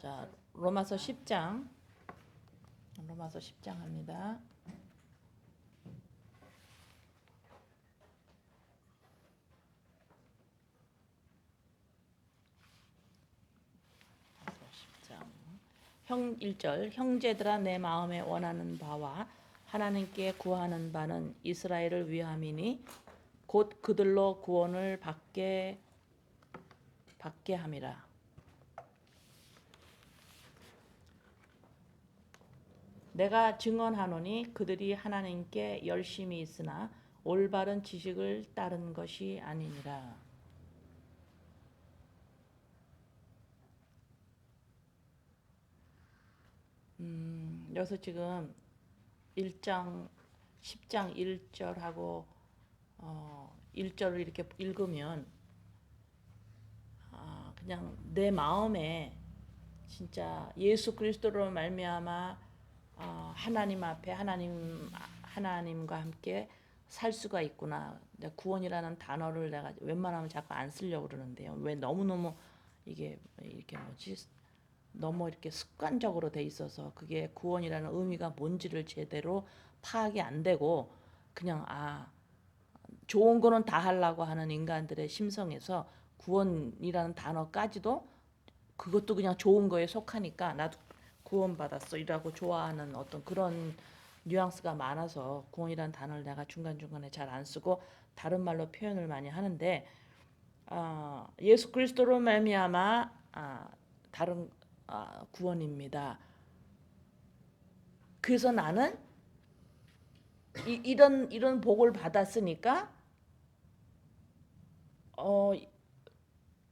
자, 로마서 10장. 로마서 10장 합니다. 형 1절 형제들아 내 마음에 원하는 바와 하나님께 구하는 바는 이스라엘을 위함이니 곧 그들로 구원을 받게 함이라. 내가 증언하노니 그들이 하나님께 열심히 있으나 올바른 지식을 따른 것이 아니니라. 여기서 지금 1장 10장 1절하고 1절을 이렇게 읽으면 그냥 내 마음에 진짜 예수 그리스도로 말미암아 하나님 앞에 하나님과 함께 살 수가 있구나. 구원이라는 단어를 내가 웬만하면 자꾸 안 쓰려고 그러는데요. 왜 너무너무 이게 이렇게 너무 이렇게 습관적으로 돼 있어서 그게 구원이라는 의미가 뭔지를 제대로 파악이 안 되고 그냥 좋은 거는 다 하려고 하는 인간들의 심성에서 구원이라는 단어까지도 그것도 그냥 좋은 거에 속하니까 나도 구원받았어 이라고 좋아하는 어떤 그런 뉘앙스가 많아서 구원이라는 단어를 내가 중간중간에 잘 안 쓰고 다른 말로 표현을 많이 하는데 예수 그리스도로 말미암아 다른 구원입니다. 그래서 나는 이런 복을 받았으니까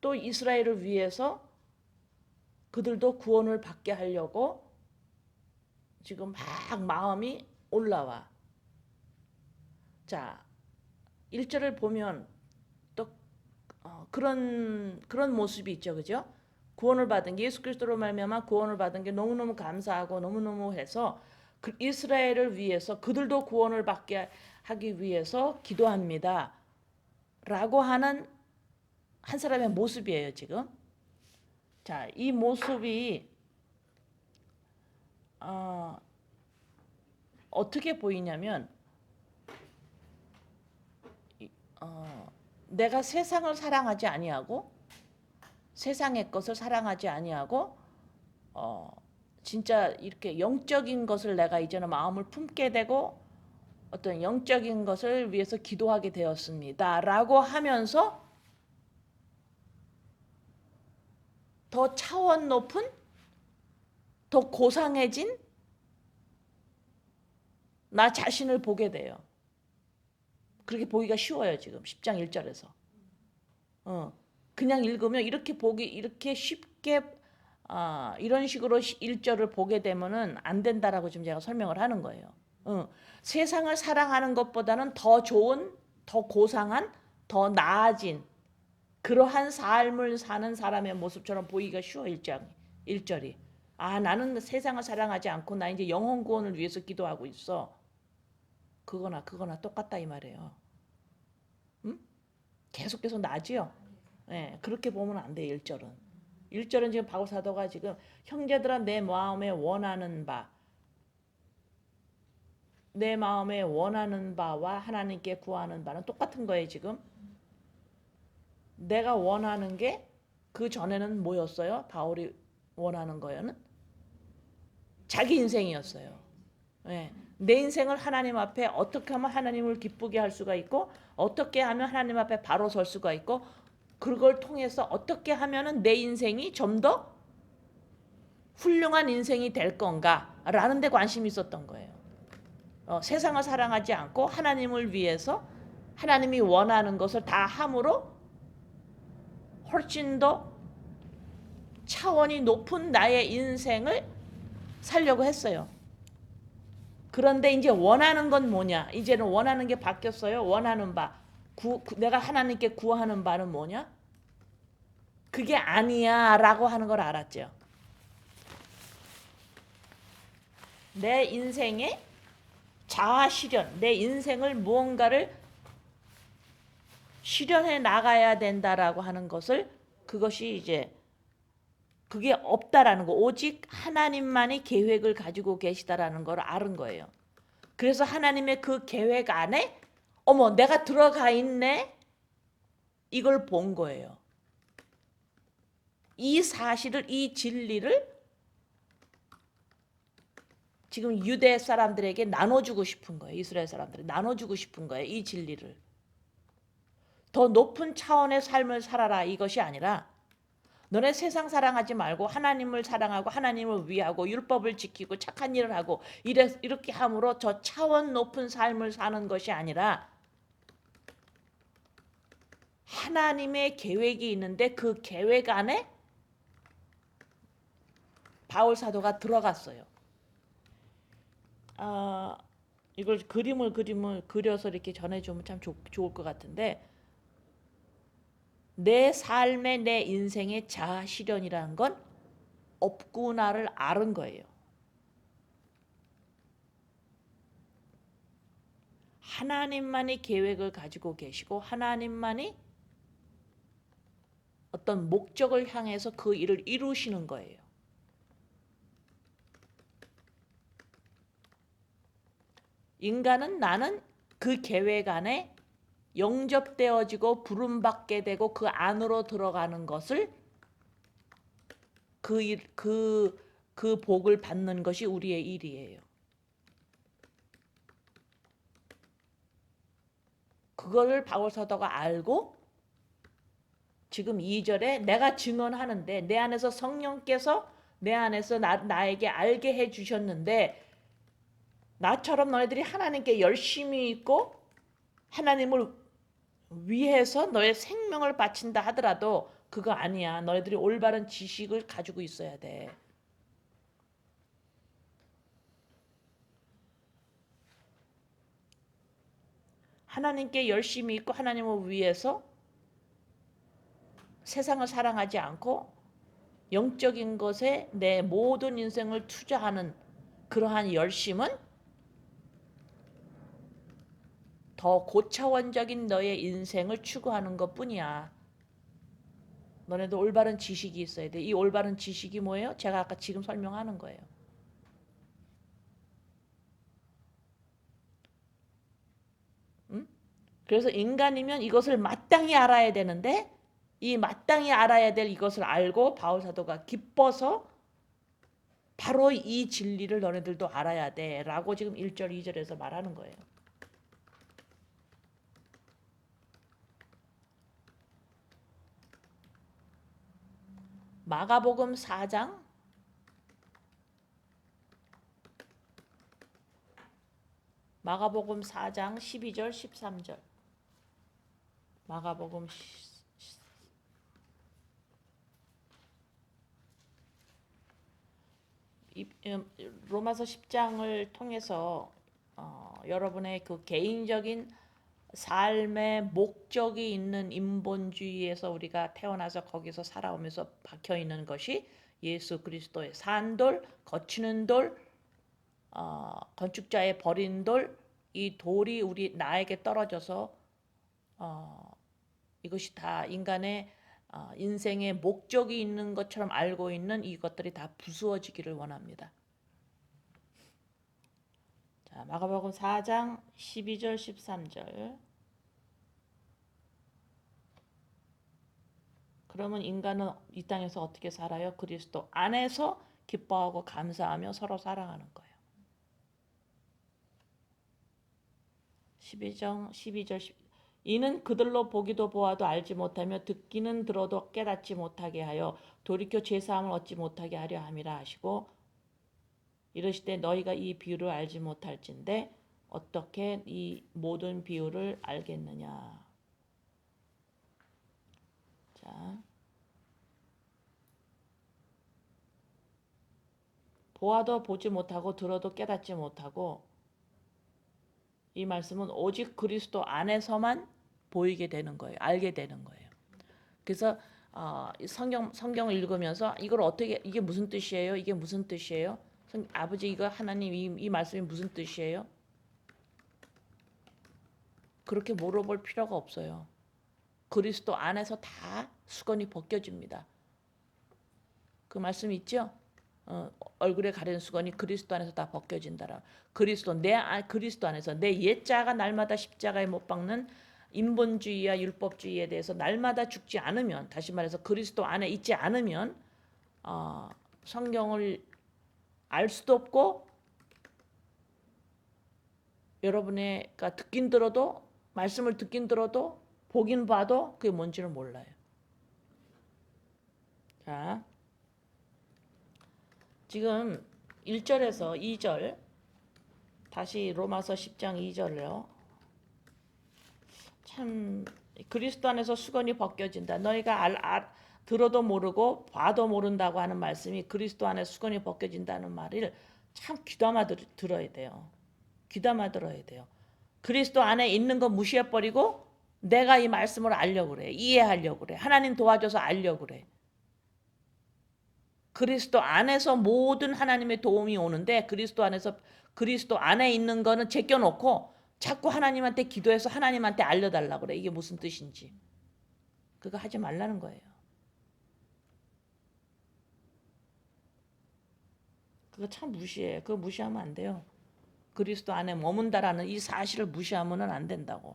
또 이스라엘을 위해서 그들도 구원을 받게 하려고 지금 막 마음이 올라와. 자, 1절을 보면 또 그런 모습이 있죠. 그죠? 구원을 받은 게 예수 그리스도로 말미암아 구원을 받은 게 너무너무 감사하고 너무너무 해서 이스라엘을 위해서 그들도 구원을 받게 하기 위해서 기도합니다. 라고 하는 한 사람의 모습이에요, 지금. 자, 이 모습이 어떻게 보이냐면 내가 세상을 사랑하지 아니하고 세상의 것을 사랑하지 아니하고 진짜 이렇게 영적인 것을 내가 이제는 마음을 품게 되고 어떤 영적인 것을 위해서 기도하게 되었습니다. 라고 하면서 더 차원 높은 더 고상해진 나 자신을 보게 돼요. 그렇게 보기가 쉬워요. 지금 10장 1절에서. 그냥 읽으면 이렇게 쉽게 이런 식으로 1절을 보게 되면은 안 된다라고 지금 제가 설명을 하는 거예요. 세상을 사랑하는 것보다는 더 좋은, 더 고상한, 더 나아진 그러한 삶을 사는 사람의 모습처럼 보기가 쉬워 1절이. 나는 세상을 사랑하지 않고 나 이제 영혼 구원을 위해서 기도하고 있어. 그거나 똑같다 이 말이에요. 계속해서 나지요. 네, 그렇게 보면 안 돼요. 1절은 지금 바울 사도가 지금 형제들아 내 마음에 원하는 바와 하나님께 구하는 바는 똑같은 거예요. 지금 내가 원하는 게 그 전에는 뭐였어요? 바울이 원하는 거는 자기 인생이었어요. 네. 내 인생을 하나님 앞에 어떻게 하면 하나님을 기쁘게 할 수가 있고 어떻게 하면 하나님 앞에 바로 설 수가 있고 그걸 통해서 어떻게 하면은 내 인생이 좀 더 훌륭한 인생이 될 건가 라는 데 관심이 있었던 거예요. 세상을 사랑하지 않고 하나님을 위해서 하나님이 원하는 것을 다 함으로 훨씬 더 차원이 높은 나의 인생을 살려고 했어요. 그런데 이제 원하는 건 뭐냐? 이제는 원하는 게 바뀌었어요. 원하는 바. 내가 하나님께 구하는 바는 뭐냐? 그게 아니야 라고 하는 걸 알았죠. 내 인생의 자아 실현, 내 인생을 무언가를 실현해 나가야 된다라고 하는 것을 그것이 이제 그게 없다라는 거. 오직 하나님만이 계획을 가지고 계시다라는 걸 아는 거예요. 그래서 하나님의 그 계획 안에 어머 내가 들어가 있네. 이걸 본 거예요. 이 사실을, 이 진리를 지금 유대 사람들에게 나눠주고 싶은 거예요. 이스라엘 사람들이 나눠주고 싶은 거예요. 이 진리를. 더 높은 차원의 삶을 살아라 이것이 아니라 너네 세상 사랑하지 말고 하나님을 사랑하고 하나님을 위하고 율법을 지키고 착한 일을 하고 이렇게 함으로 저 차원 높은 삶을 사는 것이 아니라 하나님의 계획이 있는데 그 계획 안에 바울 사도가 들어갔어요. 이걸 그림을 그려서 이렇게 전해주면 참 좋을 것 같은데 내 삶의 내 인생의 자아 실현이라는 건 없구나를 아는 거예요. 하나님만이 계획을 가지고 계시고 하나님만이 어떤 목적을 향해서 그 일을 이루시는 거예요. 인간은 나는 그 계획 안에 영접되어지고 부름받게 되고 그 안으로 들어가는 것을 그 복을 받는 것이 우리의 일이에요. 그거를 바울 사도가 알고 지금 2절에 내가 증언하는데 내 안에서 성령께서 내 안에서 나에게 알게 해주셨는데 나처럼 너희들이 하나님께 열심히 있고 하나님을 위해서 너의 생명을 바친다 하더라도 그거 아니야. 너희들이 올바른 지식을 가지고 있어야 돼. 하나님께 열심히 있고 하나님을 위해서 세상을 사랑하지 않고 영적인 것에 내 모든 인생을 투자하는 그러한 열심은 더 고차원적인 너의 인생을 추구하는 것뿐이야. 너네도 올바른 지식이 있어야 돼. 이 올바른 지식이 뭐예요? 제가 아까 지금 설명하는 거예요. 응? 그래서 인간이면 이것을 마땅히 알아야 되는데 이 마땅히 알아야 될 이것을 알고 바울 사도가 기뻐서 바로 이 진리를 너네들도 알아야 돼 라고 지금 1절 2절에서 말하는 거예요. 마가복음 4장 12절 13절 마가복음 로마서 10장을 통해서 여러분의 그 개인적인 삶의 목적이 있는 인본주의에서 우리가 태어나서 거기서 살아오면서 박혀 있는 것이 예수 그리스도의 산돌, 거치는 돌, 건축자의 버린 돌, 이 돌이 우리 나에게 떨어져서 이것이 다 인간의 인생의 목적이 있는 것처럼 알고 있는 이것들이 다 부수어지기를 원합니다. 자, 마가복음 4장 12절 13절. 그러면 인간은 이 땅에서 어떻게 살아요? 그리스도 안에서 기뻐하고 감사하며 서로 사랑하는 거예요. 12절 이는 그들로 보기도 보아도 알지 못하며 듣기는 들어도 깨닫지 못하게 하여 돌이켜 죄사함을 얻지 못하게 하려 함이라 하시고 이르시되 너희가 이 비유를 알지 못할진대 어떻게 이 모든 비유를 알겠느냐. 자, 보아도 보지 못하고 들어도 깨닫지 못하고 이 말씀은 오직 그리스도 안에서만 보이게 되는 거예요. 알게 되는 거예요. 그래서 성경을 읽으면서 이걸 어떻게 이게 무슨 뜻이에요? 이게 무슨 뜻이에요? 아버지 이거 하나님 이 말씀이 무슨 뜻이에요? 그렇게 물어볼 필요가 없어요. 그리스도 안에서 다 수건이 벗겨집니다. 그 말씀 있죠? 얼굴에 가린 수건이 그리스도 안에서 다 벗겨진다라. 그리스도 안에서 내 옛자가 날마다 십자가에 못 박는 인본주의와 율법주의에 대해서 날마다 죽지 않으면, 다시 말해서 그리스도 안에 있지 않으면 성경을 알 수도 없고, 여러분의가 듣긴 들어도, 말씀을 듣긴 들어도, 보긴 봐도 그게 뭔지를 몰라요. 자, 지금 1절에서 2절, 다시 로마서 10장 2절요. 참, 그리스도 안에서 수건이 벗겨진다. 너희가 들어도 모르고 봐도 모른다고 하는 말씀이 그리스도 안에 수건이 벗겨진다는 말을 참 귀담아 들어야 돼요. 귀담아 들어야 돼요. 그리스도 안에 있는 거 무시해버리고 내가 이 말씀을 알려고 그래. 이해하려고 그래. 하나님 도와줘서 알려고 그래. 그리스도 안에서 모든 하나님의 도움이 오는데, 그리스도 안에 있는 거는 제껴놓고 자꾸 하나님한테 기도해서 하나님한테 알려달라고 그래. 이게 무슨 뜻인지. 그거 하지 말라는 거예요. 그거 참 무시해. 그거 무시하면 안 돼요. 그리스도 안에 머문다라는 이 사실을 무시하면 안 된다고.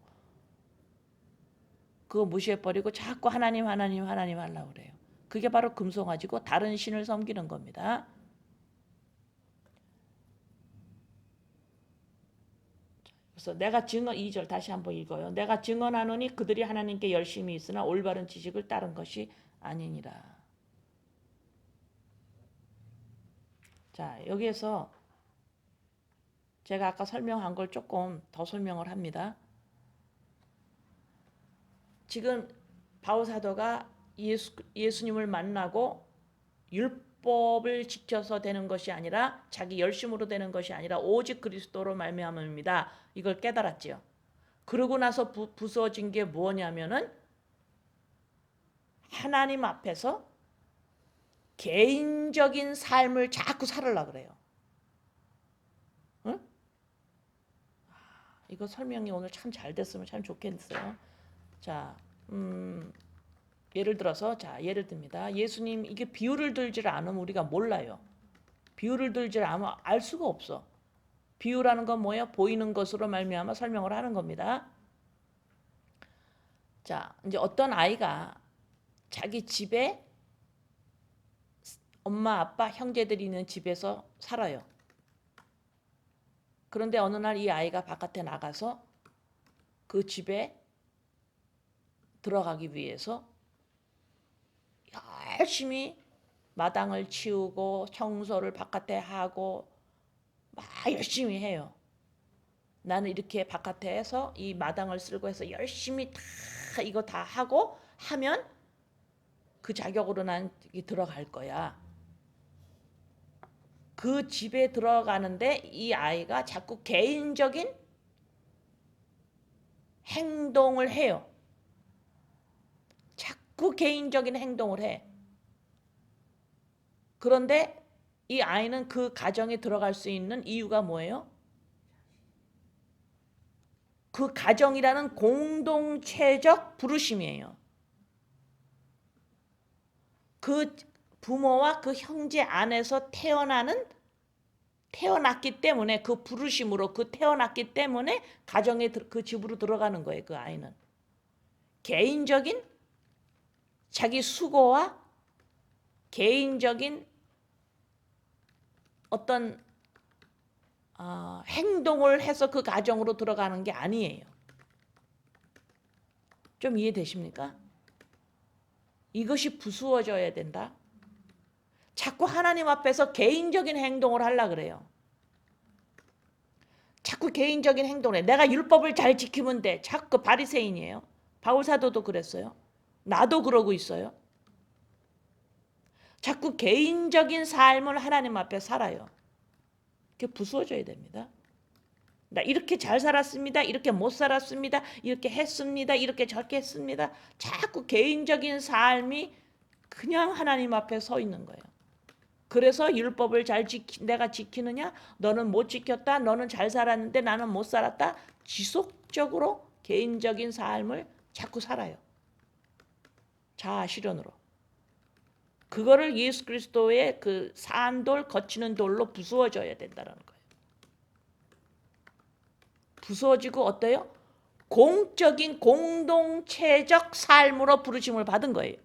그거 무시해버리고 자꾸 하나님 하려고 그래요. 그게 바로 금송아지고 다른 신을 섬기는 겁니다. 그래서 내가 2절 다시 한번 읽어요. 내가 증언하노니 그들이 하나님께 열심히 있으나 올바른 지식을 따른 것이 아니니라. 자, 여기에서 제가 아까 설명한 걸 조금 더 설명을 합니다. 지금 바울 사도가 예수님을 만나고 율법을 지켜서 되는 것이 아니라, 자기 열심으로 되는 것이 아니라 오직 그리스도로 말미암음이다. 이걸 깨달았지요. 그러고 나서 부서진 게 뭐냐면은 하나님 앞에서 개인적인 삶을 자꾸 살으려고 그래요. 응? 이거 설명이 오늘 참 잘 됐으면 참 좋겠어요. 자, 예를 들어서, 예를 듭니다. 예수님, 이게 비유를 들지 않으면 우리가 몰라요. 비유를 들지 않으면 알 수가 없어. 비유라는 건 뭐예요? 보이는 것으로 말미암아 설명을 하는 겁니다. 자, 이제 어떤 아이가 자기 집에 엄마, 아빠, 형제들이 있는 집에서 살아요. 그런데 어느 날 이 아이가 바깥에 나가서 그 집에 들어가기 위해서 열심히 마당을 치우고 청소를 바깥에 하고 막 열심히 해요. 나는 이렇게 바깥에서 이 마당을 쓸고 해서 열심히 다 이거 다 하고 하면 그 자격으로 난 들어갈 거야. 그 집에 들어가는데 이 아이가 자꾸 개인적인 행동을 해요. 자꾸 개인적인 행동을 해. 그런데 이 아이는 그 가정에 들어갈 수 있는 이유가 뭐예요? 그 가정이라는 공동체적 부르심이에요. 그 부모와 그 형제 안에서 태어났기 때문에, 그 부르심으로 태어났기 때문에 가정에 그 집으로 들어가는 거예요. 그 아이는 개인적인 자기 수고와 개인적인 어떤 행동을 해서 그 가정으로 들어가는 게 아니에요. 좀 이해되십니까? 이것이 부수어져야 된다. 자꾸 하나님 앞에서 개인적인 행동을 하려고 그래요. 자꾸 개인적인 행동을 해. 내가 율법을 잘 지키면 돼. 자꾸 바리새인이에요. 바울 사도도 그랬어요. 나도 그러고 있어요. 자꾸 개인적인 삶을 하나님 앞에 살아요. 그게 부수어져야 됩니다. 나 이렇게 잘 살았습니다. 이렇게 못 살았습니다. 이렇게 했습니다. 이렇게 저렇게 했습니다. 자꾸 개인적인 삶이 그냥 하나님 앞에 서 있는 거예요. 그래서 율법을 내가 지키느냐? 너는 못 지켰다. 너는 잘 살았는데 나는 못 살았다. 지속적으로 개인적인 삶을 자꾸 살아요. 자아 실현으로. 그거를 예수 그리스도의 그 산돌 거치는 돌로 부수어져야 된다는 거예요. 부수어지고 어때요? 공적인 공동체적 삶으로 부르심을 받은 거예요.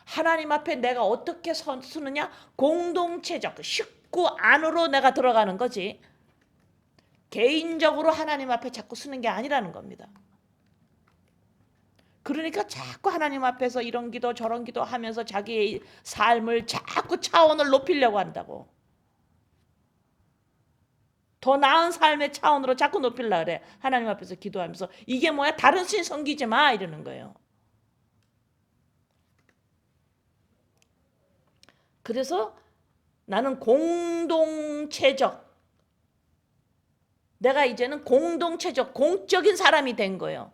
하나님 앞에 내가 어떻게 서느냐? 공동체적 식구 안으로 내가 들어가는 거지. 개인적으로 하나님 앞에 자꾸 쓰는 게 아니라는 겁니다. 그러니까 자꾸 하나님 앞에서 이런 기도 저런 기도 하면서 자기의 삶을 자꾸 차원을 높이려고 한다고. 더 나은 삶의 차원으로 자꾸 높이려고 그래. 하나님 앞에서 기도하면서 이게 뭐야? 다른 신 섬기지 마 이러는 거예요. 그래서 나는 공동체적, 내가 이제는 공동체적 공적인 사람이 된 거예요.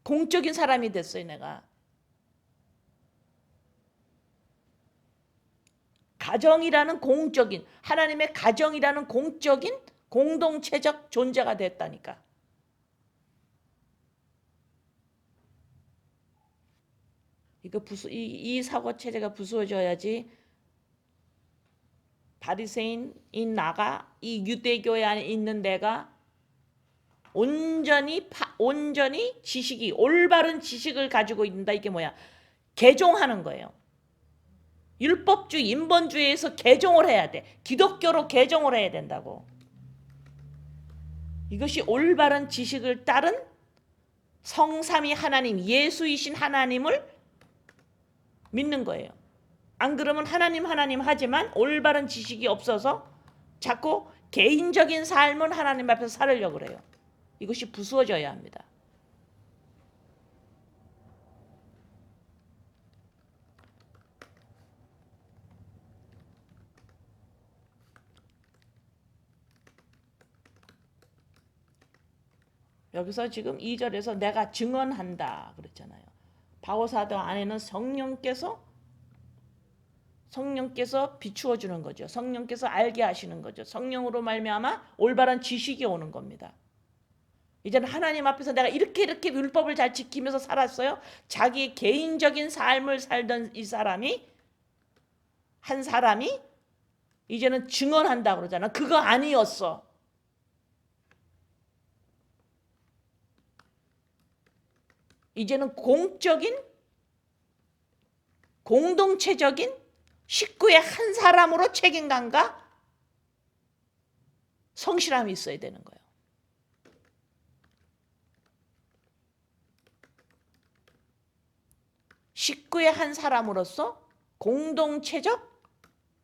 공적인 사람이 됐어요. 내가 가정이라는 공적인, 하나님의 가정이라는 공적인 공동체적 존재가 됐다니까. 이 사고 체제가 부수어져야지 바리새인인 나가 이 유대교회 안에 있는 내가 온전히 지식이 올바른 지식을 가지고 있는다. 이게 뭐야? 개종하는 거예요. 율법주의, 인본주의에서 개종을 해야 돼. 기독교로 개종을 해야 된다고. 이것이 올바른 지식을 따른 성삼위 하나님, 예수이신 하나님을 믿는 거예요. 안 그러면 하나님 하지만 올바른 지식이 없어서 자꾸 개인적인 삶은 하나님 앞에서 살으려고 그래요. 이것이 부수어져야 합니다. 여기서 지금 2절에서 내가 증언한다 그랬잖아요. 바오사도 안에는 성령께서 비추어 주는 거죠. 성령께서 알게 하시는 거죠. 성령으로 말미암아 올바른 지식이 오는 겁니다. 이제는 하나님 앞에서 내가 이렇게 율법을 잘 지키면서 살았어요. 자기 개인적인 삶을 살던 한 사람이 이제는 증언한다 그러잖아. 그거 아니었어. 이제는 공적인 공동체적인 식구의 한 사람으로 책임감과 성실함이 있어야 되는 거예요. 식구의 한 사람으로서 공동체적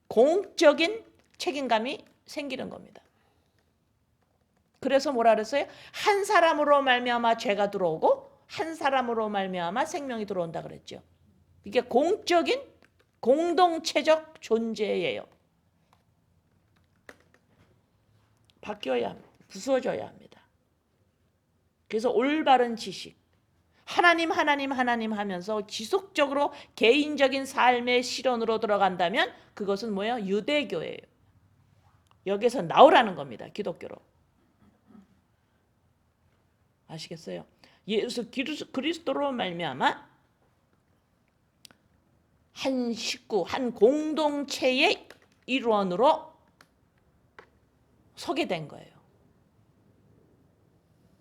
공적인 책임감이 생기는 겁니다. 그래서 뭐라 그랬어요? 한 사람으로 말미암아 죄가 들어오고 한 사람으로 말미암아 생명이 들어온다 그랬죠. 이게 공적인 공동체적 존재예요. 바뀌어야 합니다. 부수어져야 합니다. 그래서 올바른 지식, 하나님 하면서 지속적으로 개인적인 삶의 실현으로 들어간다면 그것은 뭐예요? 유대교예요. 여기서 나오라는 겁니다. 기독교로. 아시겠어요? 예수 그리스도로 말미암아 한 식구, 한 공동체의 일원으로 서게 된 거예요.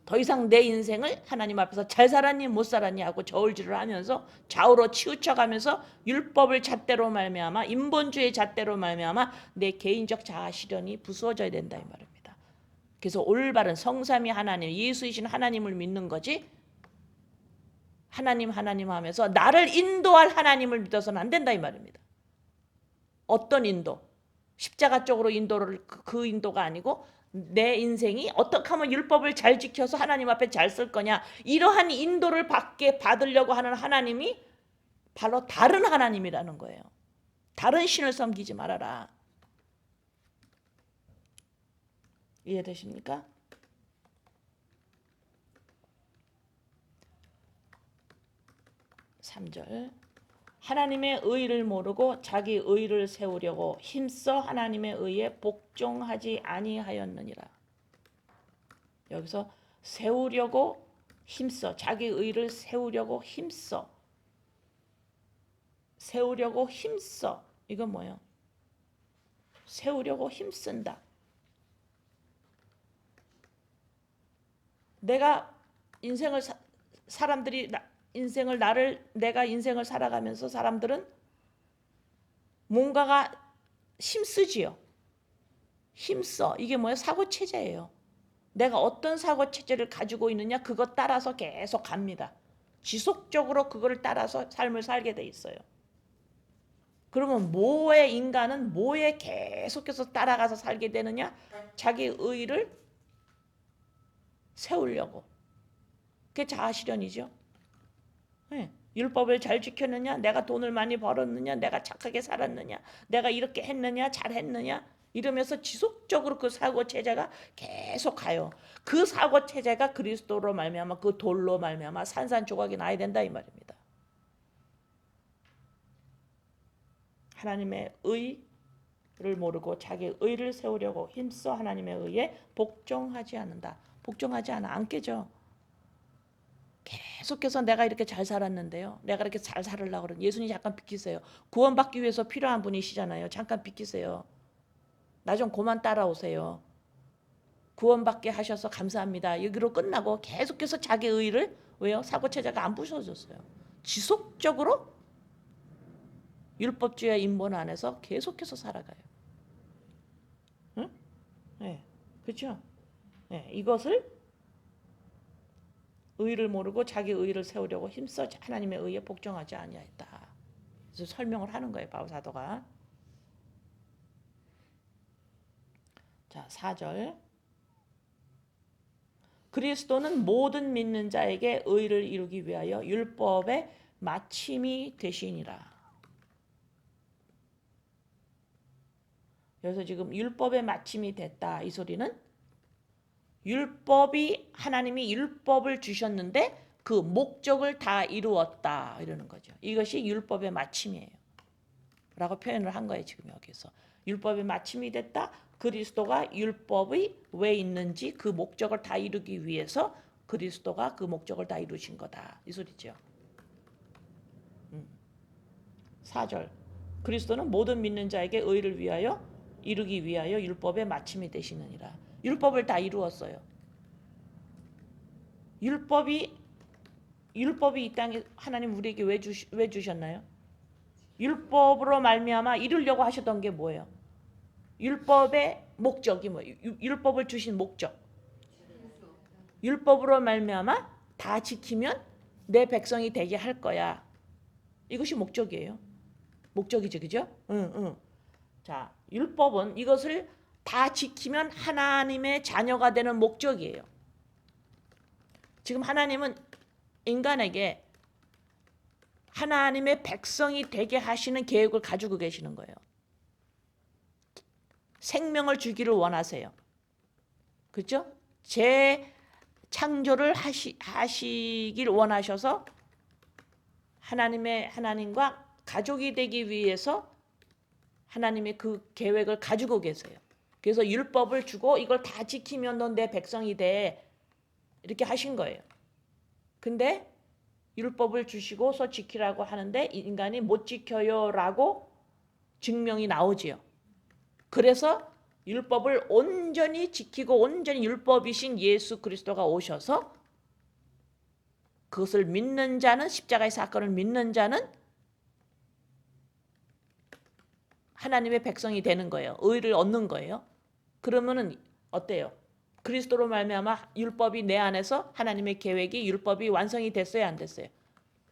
더 이상 내 인생을 하나님 앞에서 잘 살았니 못 살았니 하고 저울질을 하면서 좌우로 치우쳐가면서 율법을 잣대로 말미암아 인본주의 잣대로 말미암아 내 개인적 자아 실현이 부수어져야 된다 이 말입니다. 그래서 올바른 성삼위 하나님, 예수이신 하나님을 믿는 거지. 하나님 하면서 나를 인도할 하나님을 믿어서는 안 된다 이 말입니다. 어떤 인도? 십자가 쪽으로 인도를 그 인도가 아니고 내 인생이 어떻게 하면 율법을 잘 지켜서 하나님 앞에 잘 쓸 거냐, 이러한 인도를 받으려고 하는 하나님이 바로 다른 하나님이라는 거예요. 다른 신을 섬기지 말아라. 이해되십니까? (3절) 하나님의 의를 모르고 자기 의를 세우려고 힘써 하나님의 의에 복종하지 아니하였느니라. 여기서 세우려고 힘써, 자기 의를 세우려고 힘써, 세우려고 힘써. 이건 뭐예요? 세우려고 힘쓴다. 내가 인생을 사람들이 내가 인생을 살아가면서 사람들은 뭔가가 힘쓰지요. 힘써. 이게 뭐예요? 사고체제예요. 내가 어떤 사고체제를 가지고 있느냐 그것 따라서 계속 갑니다. 지속적으로 그거를 따라서 삶을 살게 돼 있어요. 그러면 인간은 뭐에 계속해서 따라가서 살게 되느냐? 자기 의의를 세우려고. 그게 자아실현이죠. 네. 율법을 잘 지켰느냐? 내가 돈을 많이 벌었느냐? 내가 착하게 살았느냐? 내가 이렇게 했느냐? 잘했느냐? 이러면서 지속적으로 그 사고체제가 계속 가요. 그 사고체제가 그리스도로 말미암아 그 돌로 말미암아 산산조각이 나야 된다 이 말입니다. 하나님의 의를 모르고 자기 의를 세우려고 힘써 하나님의 의에 복종하지 않는다. 복종하지 않아. 깨져. 계속해서 내가 이렇게 잘 살았는데요. 내가 이렇게 잘 살으려고 그러는 예수님 잠깐 비키세요. 구원받기 위해서 필요한 분이시잖아요. 잠깐 비키세요. 나 좀 그만 따라오세요. 구원받게 하셔서 감사합니다. 여기로 끝나고 계속해서 자기 의를 왜요? 사고체제가 안 부서졌어요. 지속적으로 율법주의 인본 안에서 계속해서 살아가요. 응? 네, 그렇죠? 네, 이것을 의를 모르고 자기 의를 세우려고 힘써 하나님의 의에 복종하지 아니하였다. 그래서 설명을 하는 거예요, 바울 사도가. 자, 4절. 그리스도는 모든 믿는 자에게 의를 이루기 위하여 율법의 마침이 되시니라. 그래서 지금 율법의 마침이 됐다. 이 소리는 하나님이 율법을 주셨는데 그 목적을 다 이루었다 이러는 거죠. 이것이 율법의 마침이에요. 라고 표현을 한 거예요. 지금 여기서. 율법의 마침이 됐다. 그리스도가 율법이 왜 있는지 그 목적을 다 이루기 위해서 그리스도가 그 목적을 다 이루신 거다. 이 소리죠. 4절. 그리스도는 모든 믿는 자에게 의를 위하여 이루기 위하여 율법의 마침이 되시느니라. 율법을 다 이루었어요. 율법이 이 땅에 하나님 우리에게 왜 주셨나요? 율법으로 말미암아 이루려고 하셨던 게 뭐예요? 율법의 목적이 뭐예요? 율법을 주신 목적. 율법으로 말미암아 다 지키면 내 백성이 되게 할 거야. 이것이 목적이에요. 목적이죠, 그죠? 응. 자, 율법은 이것을 다 지키면 하나님의 자녀가 되는 목적이에요. 지금 하나님은 인간에게 하나님의 백성이 되게 하시는 계획을 가지고 계시는 거예요. 생명을 주기를 원하세요. 그렇죠? 재창조를 하시길 원하셔서 하나님과 가족이 되기 위해서 하나님의 그 계획을 가지고 계세요. 그래서 율법을 주고 이걸 다 지키면 넌 내 백성이 돼. 이렇게 하신 거예요. 근데 율법을 주시고서 지키라고 하는데 인간이 못 지켜요라고 증명이 나오지요. 그래서 율법을 온전히 지키고 온전히 율법이신 예수 그리스도가 오셔서 그것을 믿는 자는 십자가의 사건을 믿는 자는 하나님의 백성이 되는 거예요. 의를 얻는 거예요. 그러면은 어때요? 그리스도로 말미암아 율법이 내 안에서 하나님의 계획이 율법이 완성이 됐어요, 안 됐어요?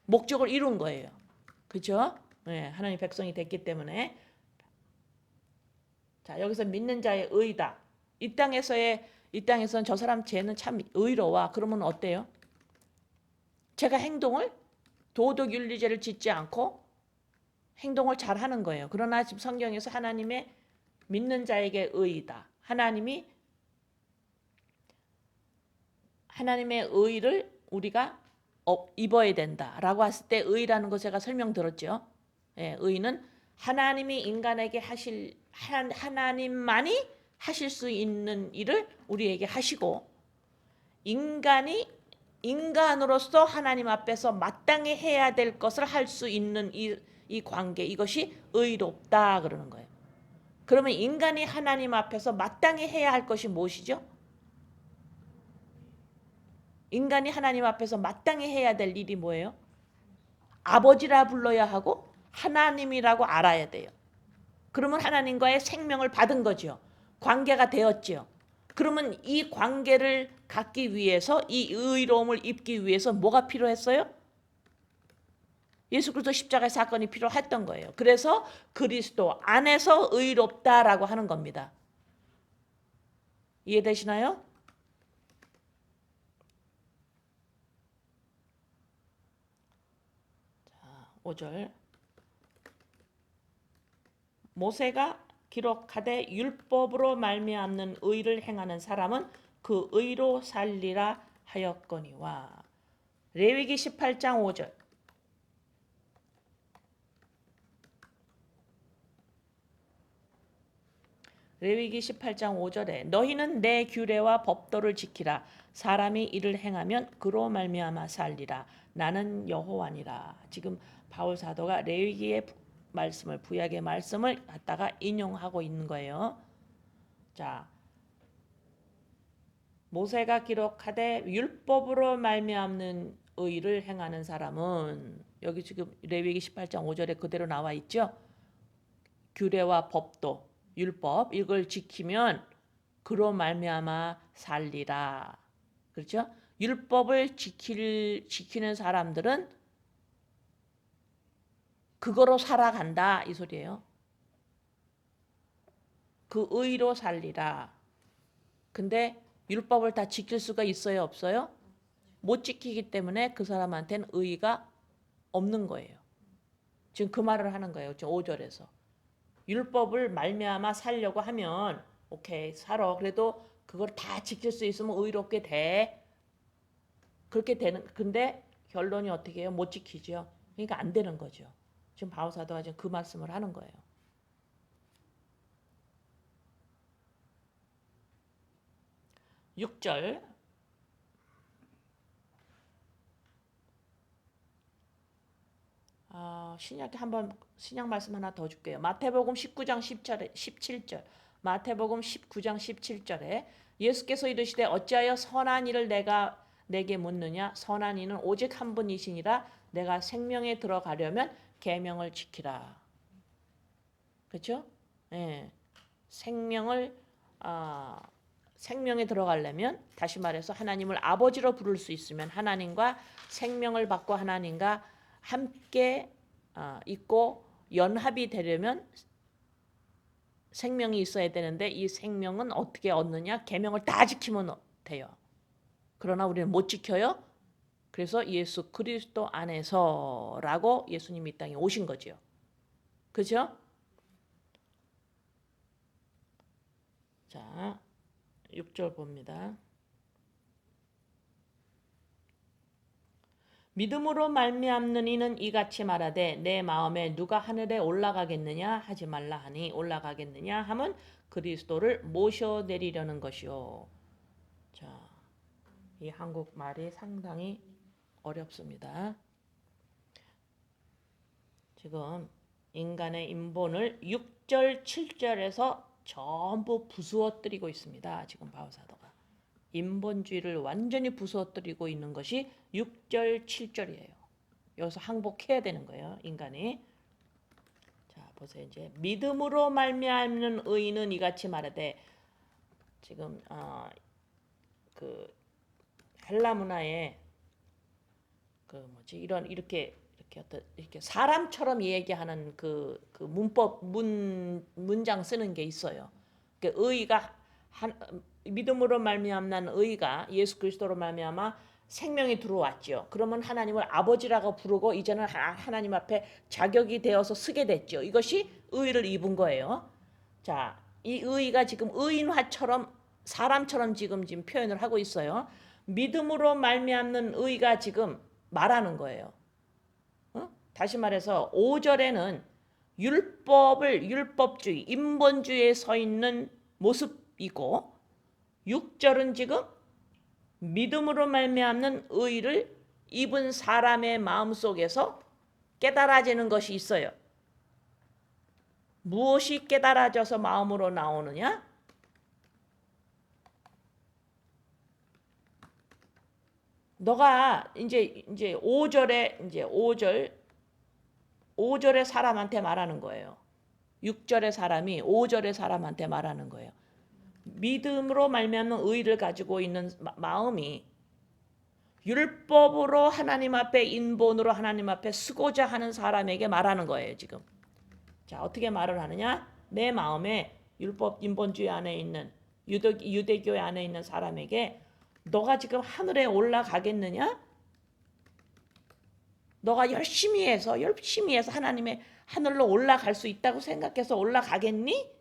목적을 이룬 거예요. 그렇죠? 네, 하나님 백성이 됐기 때문에. 자, 여기서 믿는 자의 의다. 이 땅에서는 저 사람 쟤는 참 의로워. 그러면 어때요? 제가 도덕윤리죄를 짓지 않고 행동을 잘 하는 거예요. 그러나 지금 성경에서 하나님의 믿는 자에게 의이다. 하나님의 의를 우리가 입어야 된다라고 했을 때 의라는 거 제가 설명드렸죠. 예, 의는 하나님이 인간에게 하나님만이 하실 수 있는 일을 우리에게 하시고 인간이 인간으로서 하나님 앞에서 마땅히 해야 될 것을 할 수 있는 이 관계, 이것이 의롭다 그러는 거예요. 그러면 인간이 하나님 앞에서 마땅히 해야 할 것이 무엇이죠? 인간이 하나님 앞에서 마땅히 해야 될 일이 뭐예요? 아버지라 불러야 하고 하나님이라고 알아야 돼요. 그러면 하나님과의 생명을 받은 거죠. 관계가 되었죠. 그러면 이 관계를 갖기 위해서, 이 의로움을 입기 위해서 뭐가 필요했어요? 예수 그리스도 십자가의 사건이 필요했던 거예요. 그래서 그리스도 안에서 의롭다라고 하는 겁니다. 이해되시나요? 자, 5절. 모세가 기록하되 율법으로 말미암는 의를 행하는 사람은 그 의로 살리라 하였거니와. 레위기 18장 5절. 레위기 18장 5절에 너희는 내 규례와 법도를 지키라. 사람이 이를 행하면 그로 말미암아 살리라. 나는 여호와니라. 지금 바울 사도가 레위기의 말씀을, 구약의 말씀을 갖다가 인용하고 있는 거예요. 자, 모세가 기록하되 율법으로 말미암는 의를 행하는 사람은, 여기 지금 레위기 18장 5절에 그대로 나와 있죠. 규례와 법도, 율법, 이걸 지키면 그로 말미암아 살리라. 그렇죠? 율법을 지키는 사람들은 그거로 살아간다 이 소리예요. 그 의로 살리라. 근데 율법을 다 지킬 수가 있어요, 없어요? 못 지키기 때문에 그 사람한테는 의의가 없는 거예요. 지금 그 말을 하는 거예요. 5절에서. 율법을 말미암아 살려고 하면 오케이 살아. 그래도 그걸 다 지킬 수 있으면 의롭게 돼. 그렇게 되는. 근데 결론이 어떻게 해요? 못 지키죠. 그러니까 안 되는 거죠. 지금 바울 사도가 지금 그 말씀을 하는 거예요. 6절. 신약에 한번 신약 말씀 하나 더 줄게요. 마태복음 19장 17절. 마태복음 19장 17절에 예수께서 이르시되 어찌하여 선한 일을 내게 묻느냐? 선한 이는 오직 한 분이시니라. 내가 생명에 들어가려면 계명을 지키라. 그렇죠? 예. 생명에 들어가려면, 다시 말해서 하나님을 아버지로 부를 수 있으면, 하나님과 생명을 받고 하나님과 함께 있고 연합이 되려면 생명이 있어야 되는데, 이 생명은 어떻게 얻느냐? 계명을 다 지키면 돼요. 그러나 우리는 못 지켜요. 그래서 예수 그리스도 안에서라고 예수님이 이 땅에 오신 거죠. 그죠? 자, 6절 봅니다. 믿음으로 말미암는 이는 이같이 말하되 내 마음에 누가 하늘에 올라가겠느냐 하지 말라 하니, 올라가겠느냐 하면 그리스도를 모셔내리려는 것이요. 자, 이 한국말이 상당히 어렵습니다. 지금 인간의 인본을 6절 7절에서 전부 부수어뜨리고 있습니다. 지금 바울 사도가 인본주의를 완전히 부수어뜨리고 있는 것이 6절 7절이에요. 여기서 항복해야 되는 거예요, 인간이. 자, 보세요. 이제 믿음으로 말미암는 의인은 이같이 말하되, 지금 그 헬라 문화에 이렇게 사람처럼 얘기하는 그 문법 문장 쓰는 게 있어요. 그 의가 믿음으로 말미암는 의가 예수 그리스도로 말미암아 생명이 들어왔죠. 그러면 하나님을 아버지라고 부르고 이제는 하나님 앞에 자격이 되어서 쓰게 됐죠. 이것이 의를 입은 거예요. 자, 이 의가 지금 의인화처럼 사람처럼 지금 표현을 하고 있어요. 믿음으로 말미암는 의가 지금 말하는 거예요. 다시 말해서 5절에는 율법주의, 인본주의에 서 있는 모습이고, 6절은 지금 믿음으로 말미암는 의를 입은 사람의 마음속에서 깨달아지는 것이 있어요. 무엇이 깨달아져서 마음으로 나오느냐? 너가 이제 5절에 이제 5절의 사람한테 말하는 거예요. 6절의 사람이 5절의 사람한테 말하는 거예요. 믿음으로 말미암는 의를 가지고 있는 마음이 율법으로 하나님 앞에 인본으로 하나님 앞에 서고자 하는 사람에게 말하는 거예요, 지금. 자, 어떻게 말을 하느냐? 내 마음에 율법 인본주의 안에 있는 유대교 안에 있는 사람에게 너가 지금 하늘에 올라가겠느냐? 너가 열심히 해서 하나님의 하늘로 올라갈 수 있다고 생각해서 올라가겠니?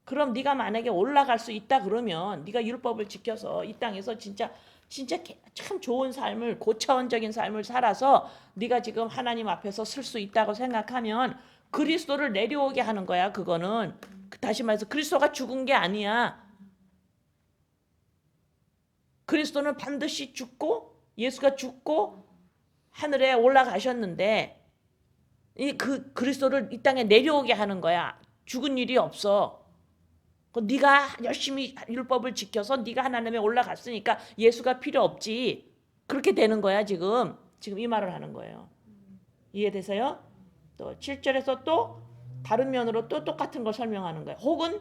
그럼 네가 만약에 올라갈 수 있다 그러면 네가 율법을 지켜서 이 땅에서 진짜 참 좋은 삶을, 고차원적인 삶을 살아서 네가 지금 하나님 앞에서 설 수 있다고 생각하면 그리스도를 내려오게 하는 거야. 그거는 다시 말해서 그리스도가 죽은 게 아니야. 그리스도는 반드시 죽고 예수가 죽고 하늘에 올라가셨는데 그 그리스도를 이 땅에 내려오게 하는 거야. 죽은 일이 없어. 네가 열심히 율법을 지켜서 네가 하나님에 올라갔으니까 예수가 필요 없지. 그렇게 되는 거야, 지금 이 말을 하는 거예요. 이해되세요? 또 7절에서 또 다른 면으로 또 똑같은 걸 설명하는 거예요. 혹은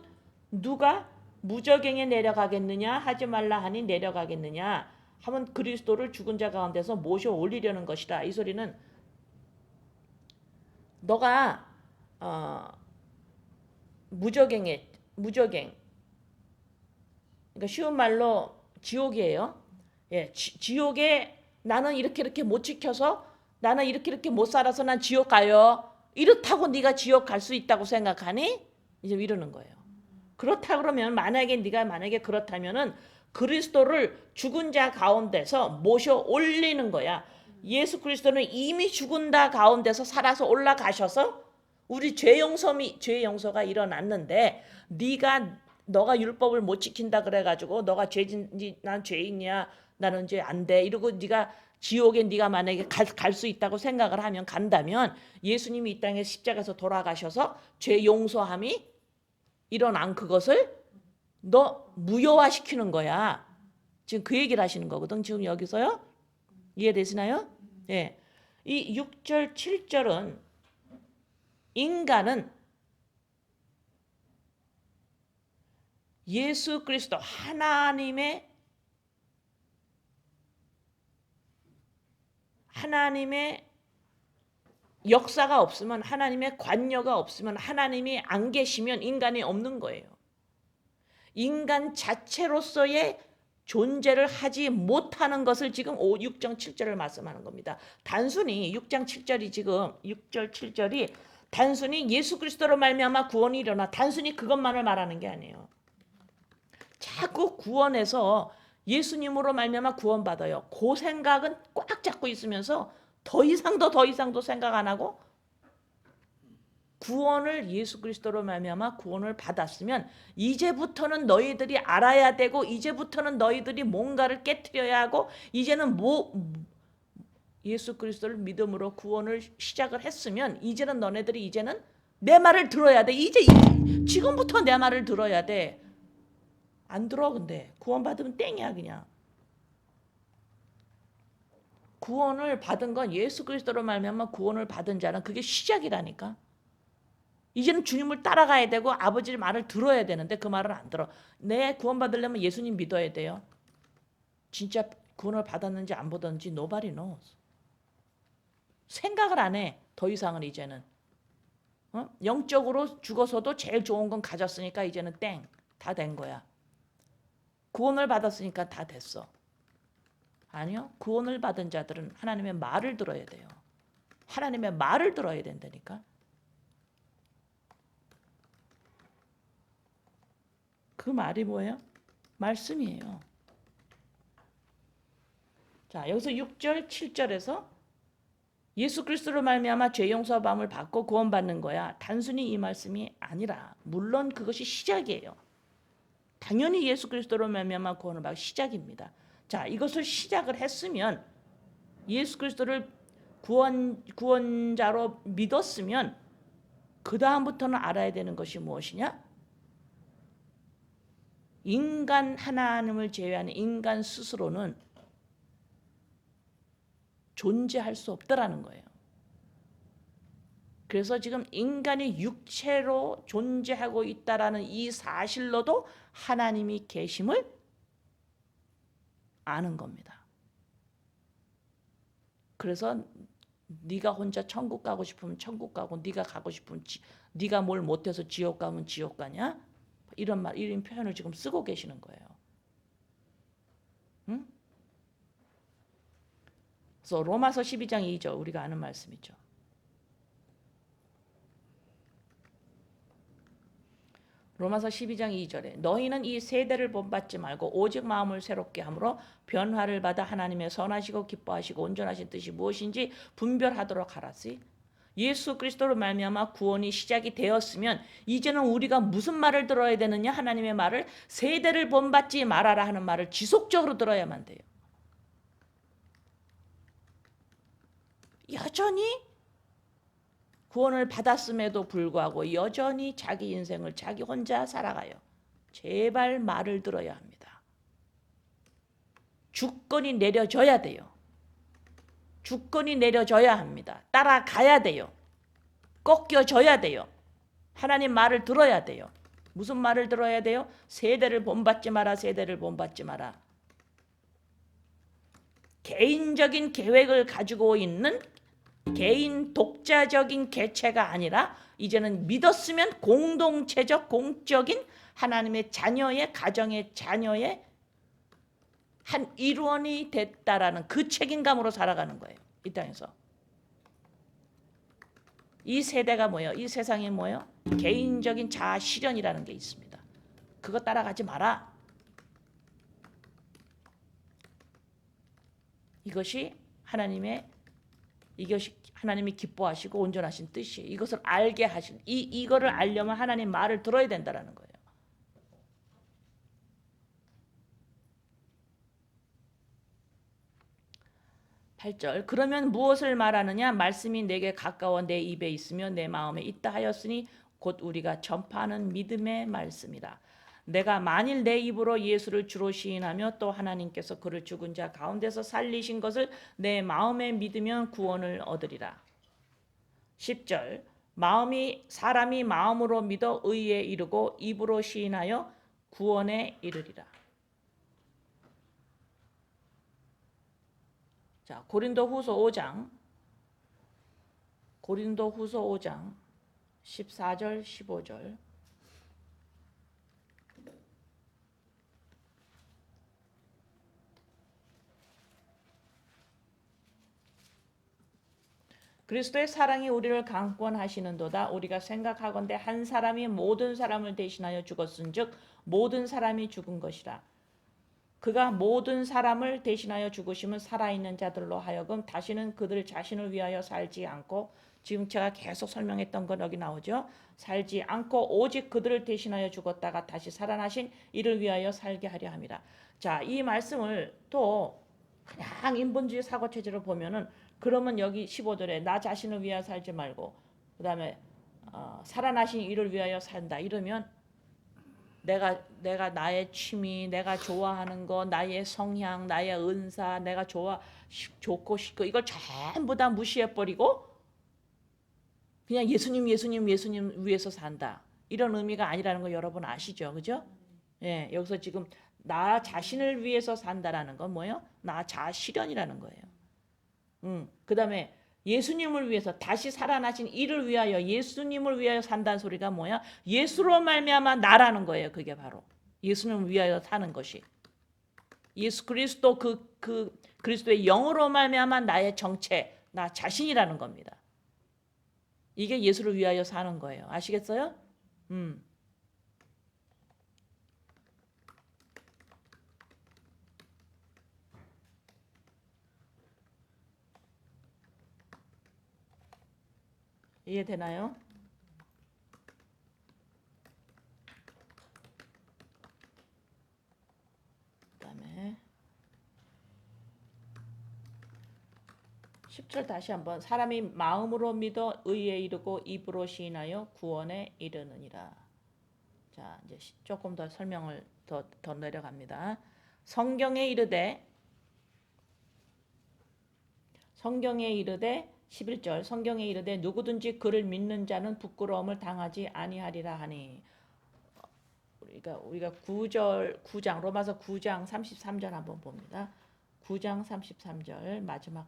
누가 무저갱에 내려가겠느냐 하지 말라 하니 내려가겠느냐 하면 그리스도를 죽은 자 가운데서 모셔 올리려는 것이다. 이 소리는 너가 무저갱 그러니까 쉬운 말로 지옥이에요. 예, 지옥에 나는 이렇게 못 지켜서 나는 이렇게 못 살아서 난 지옥 가요. 이렇다고 네가 지옥 갈 수 있다고 생각하니? 이제 이러는 거예요. 그렇다 그러면 네가 만약에 그렇다면은 그리스도를 죽은 자 가운데서 모셔 올리는 거야. 예수 그리스도는 이미 죽은 자 가운데서 살아서 올라가셔서 우리 죄 용서가 일어났는데 너가 율법을 못 지킨다 그래가지고 너가 난 죄인이야 나는 이제 안 돼 이러고 지옥에 네가 만약에 갈 수 있다고 생각을 하면 간다면 예수님이 이 땅에 십자가에서 돌아가셔서 죄 용서함이 일어난 그것을 너 무효화시키는 거야. 지금 그 얘기를 하시는 거거든. 지금 여기서요. 이해되시나요? 예. 이 6절 7절은 인간은 예수 그리스도 하나님의 역사가 없으면 하나님의 관여가 없으면 하나님이 안 계시면 인간이 없는 거예요. 인간 자체로서의 존재를 하지 못하는 것을 지금 6장 7절을 말씀하는 겁니다. 단순히 6장 7절이 지금 6절 7절이 단순히 예수 그리스도로 말미암아 구원이 일어나 단순히 그것만을 말하는 게 아니에요. 자꾸 구원에서 예수님으로 말미암아 구원받아요. 그 생각은 꽉 잡고 있으면서 더 이상도 생각 안 하고 구원을 예수 그리스도로 말미암아 구원을 받았으면 이제부터는 너희들이 알아야 되고 이제부터는 너희들이 뭔가를 깨트려야 하고 이제는 예수 그리스도를 믿음으로 구원을 시작을 했으면 이제는 너네들이 내 말을 들어야 돼. 지금부터 내 말을 들어야 돼. 안 들어. 근데 구원 받으면 땡이야. 그냥 구원을 받은 건 예수 그리스도로 말미암아 구원을 받은 자는 그게 시작이라니까. 이제는 주님을 따라가야 되고 아버지 말을 들어야 되는데 그 말을 안 들어. 내 구원 받으려면 예수님 믿어야 돼요. 진짜 구원을 받았는지 안 받았는지 nobody knows. 생각을 안 해. 더 이상은 이제는 영적으로 죽어서도 제일 좋은 건 가졌으니까 이제는 땡. 다 된 거야. 구원을 받았으니까 다 됐어. 아니요. 구원을 받은 자들은 하나님의 말을 들어야 돼요. 하나님의 말을 들어야 된다니까. 그 말이 뭐예요? 말씀이에요. 자, 여기서 6절, 7절에서 예수 그리스도로 말미암아 죄 용서함을 받고 구원받는 거야. 단순히 이 말씀이 아니라 물론 그것이 시작이에요. 당연히 예수 그리스도로 말미암아 구원을 받고 시작입니다. 자, 이것을 시작을 했으면 예수 그리스도를 구원자로 믿었으면 그 다음부터는 알아야 되는 것이 무엇이냐? 인간 하나님을 제외하는 인간 스스로는 존재할 수 없다라는 거예요. 그래서 지금 인간이 육체로 존재하고 있다라는 이 사실로도 하나님이 계심을 아는 겁니다. 그래서 네가 혼자 천국 가고 싶으면 천국 가고 네가 가고 싶으면 네가 뭘 못해서 지옥 가면 지옥 가냐? 이런 표현을 지금 쓰고 계시는 거예요. 응? 그래서 로마서 12장 2절 우리가 아는 말씀이죠. 로마서 12장 2절에 너희는 이 세대를 본받지 말고 오직 마음을 새롭게 함으로 변화를 받아 하나님의 선하시고 기뻐하시고 온전하신 뜻이 무엇인지 분별하도록 하라시. 예수 그리스도로 말미암아 구원이 시작이 되었으면 이제는 우리가 무슨 말을 들어야 되느냐? 하나님의 말을 세대를 본받지 말아라 하는 말을 지속적으로 들어야만 돼요. 여전히 구원을 받았음에도 불구하고 여전히 자기 인생을 자기 혼자 살아가요. 제발 말을 들어야 합니다. 주권이 내려져야 돼요. 주권이 내려져야 합니다. 따라가야 돼요. 꺾여져야 돼요. 하나님 말을 들어야 돼요. 무슨 말을 들어야 돼요? 세대를 본받지 마라. 세대를 본받지 마라. 개인적인 계획을 가지고 있는 개인 독자적인 개체가 아니라 이제는 믿었으면 공동체적 공적인 하나님의 자녀의 가정의 자녀의 한 일원이 됐다라는 그 책임감으로 살아가는 거예요. 이 땅에서. 이 세대가 뭐예요? 이 세상에 뭐예요? 개인적인 자아 실현이라는 게 있습니다. 그거 따라가지 마라. 이것이 하나님이 기뻐하시고 온전하신 뜻이에요. 이것을 알게 하신 이거를 알려면 하나님 말을 들어야 된다라는 거예요. (8절) 그러면 무엇을 말하느냐? 말씀이 내게 가까워 내 입에 있으며 내 마음에 있다 하였으니 곧 우리가 전파하는 믿음의 말씀이라. 내가 만일 내 입으로 예수를 주로 시인하며 또 하나님께서 그를 죽은 자 가운데서 살리신 것을 내 마음에 믿으면 구원을 얻으리라. (10절) 사람이 마음으로 믿어 의에 이르고 입으로 시인하여 구원에 이르리라. 자, 고린도후서 5장 14절 15절 그리스도의 사랑이 우리를 강권하시는도다. 우리가 생각하건대 한 사람이 모든 사람을 대신하여 죽었은즉 모든 사람이 죽은 것이라. 그가 모든 사람을 대신하여 죽으심은 살아있는 자들로 하여금 다시는 그들 자신을 위하여 살지 않고, 지금 제가 계속 설명했던 건 여기 나오죠. 살지 않고 오직 그들을 대신하여 죽었다가 다시 살아나신 이를 위하여 살게 하려 함이라. 자, 이 말씀을 또 그냥 인본주의 사고체제로 보면은, 그러면 여기 15절에 나 자신을 위하여 살지 말고 그 다음에 살아나신 이를 위하여 산다 이러면 내가 나의 취미, 내가 좋아하는 거, 나의 성향, 나의 은사, 내가 좋고 싶고 이걸 전부 다 무시해버리고 그냥 예수님 위해서 산다. 이런 의미가 아니라는 거 여러분 아시죠? 그죠? 예, 여기서 지금 나 자신을 위해서 산다라는 건 뭐예요? 나 자아 실현이라는 거예요. 그 다음에 예수님을 위해서 다시 살아나신 이를 위하여 예수님을 위하여 산다는 소리가 뭐야? 예수로 말미암아 나라는 거예요. 그게 바로 예수님을 위하여 사는 것이 예수 그리스도 그리스도의 영으로 말미암아 나의 정체, 나 자신이라는 겁니다. 이게 예수를 위하여 사는 거예요. 아시겠어요? 이해되나요? 10절 다시 한번. 사람이 마음으로 믿어 의에 이르고 입으로 시인하여 구원에 이르느니라. 자, 이제 조금 더 설명을 더 내려갑니다. 성경에 이르되 11절 성경에 이르되 누구든지 그를 믿는 자는 부끄러움을 당하지 아니하리라 하니. 우리가 9장 로마서 9장 33절 한번 봅니다. 9장 33절 마지막.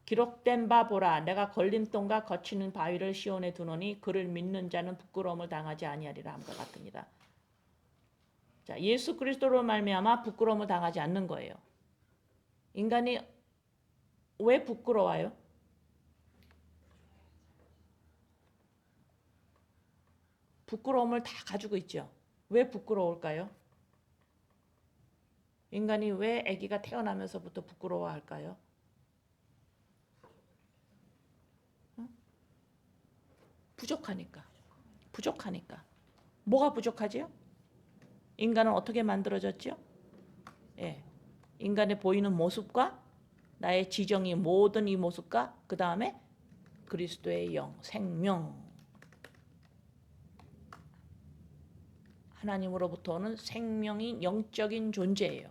기록된 바 보라 내가 걸림돌과 거치는 바위를 시온에 두노니 그를 믿는 자는 부끄러움을 당하지 아니하리라 함과 같으니라. 자, 예수 그리스도로 말미암아 부끄러움을 당하지 않는 거예요. 인간이 왜 부끄러워요? 부끄러움을 다 가지고 있죠. 왜 부끄러울까요? 인간이 왜 아기가 태어나면서부터 부끄러워할까요? 부족하니까. 뭐가 부족하지요? 인간은 어떻게 만들어졌죠? 예, 인간의 보이는 모습과 나의 지정이 모든 이 모습과 그 다음에 그리스도의 영, 생명, 하나님으로부터 오는 생명인 영적인 존재예요.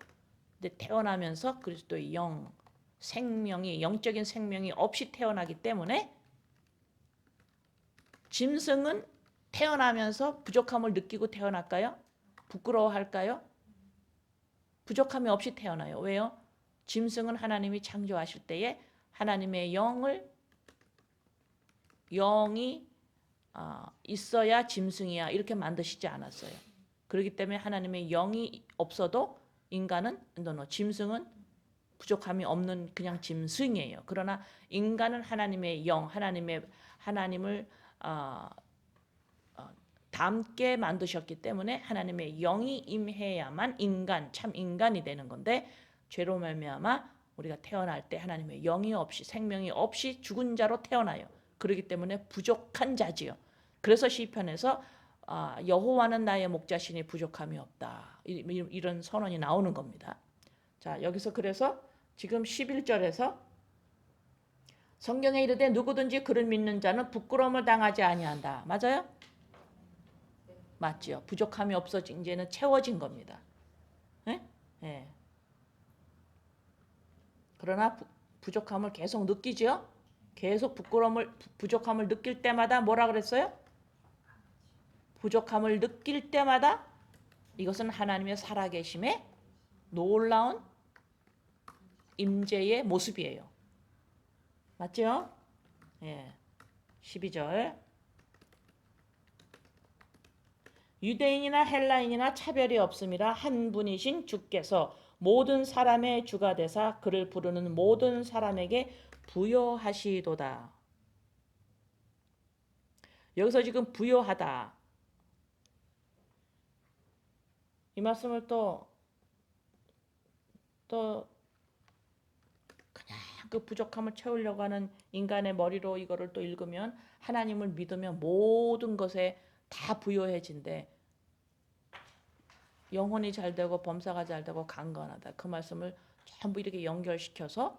근데 태어나면서 그리스도의 영, 생명이 영적인 생명이 없이 태어나기 때문에 짐승은 태어나면서 부족함을 느끼고 태어날까요? 부끄러워할까요? 부족함이 없이 태어나요. 왜요? 짐승은 하나님이 창조하실 때에 하나님의 영이 있어야 짐승이야 이렇게 만드시지 않았어요. 그렇기 때문에 하나님의 영이 없어도 인간은 짐승은 부족함이 없는 그냥 짐승이에요. 그러나 인간은 하나님의 영, 하나님을 닮게 만드셨기 때문에 하나님의 영이 임해야만 참 인간이 되는 건데 죄로 말미암아 우리가 태어날 때 하나님의 영이 없이 생명이 없이 죽은 자로 태어나요. 그렇기 때문에 부족한 자지요. 그래서 시편에서 여호와는 나의 목자시니 부족함이 없다. 이런 선언이 나오는 겁니다. 자, 여기서 그래서 지금 11절에서 성경에 이르되 누구든지 그를 믿는 자는 부끄러움을 당하지 아니한다. 맞아요? 맞지요. 부족함이 없어진 이제는 채워진 겁니다. 네? 네. 그러나 부족함을 계속 느끼죠. 계속 부족함을 느낄 때마다 뭐라 그랬어요? 부족함을 느낄 때마다 이것은 하나님의 살아계심의 놀라운 임재의 모습이에요. 맞죠? 예. 12절. 유대인이나 헬라인이나 차별이 없음이라 한 분이신 주께서 모든 사람의 주가 되사 그를 부르는 모든 사람에게 부여하시도다. 여기서 지금 부여하다. 이 말씀을 또 그냥 그 부족함을 채우려고 하는 인간의 머리로 이거를 또 읽으면 하나님을 믿으면 모든 것에 다 부여해진대. 영혼이 잘 되고 범사가 잘 되고 강건하다. 그 말씀을 전부 이렇게 연결시켜서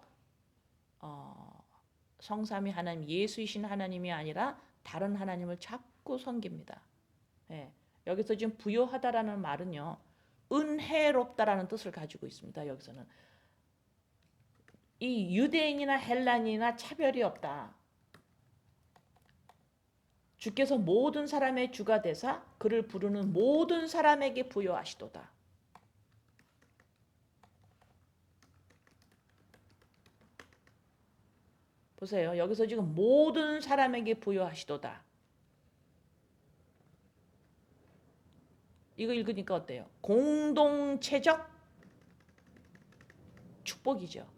성삼위 하나님, 예수이신 하나님이 아니라 다른 하나님을 자꾸 섬깁니다. 예. 여기서 지금 부여하다라는 말은요. 은혜롭다라는 뜻을 가지고 있습니다. 여기서는 이 유대인이나 헬라인이나 차별이 없다. 주께서 모든 사람의 주가 되사 그를 부르는 모든 사람에게 부여하시도다. 보세요. 여기서 지금 모든 사람에게 부여하시도다. 이거 읽으니까 어때요? 공동체적 축복이죠.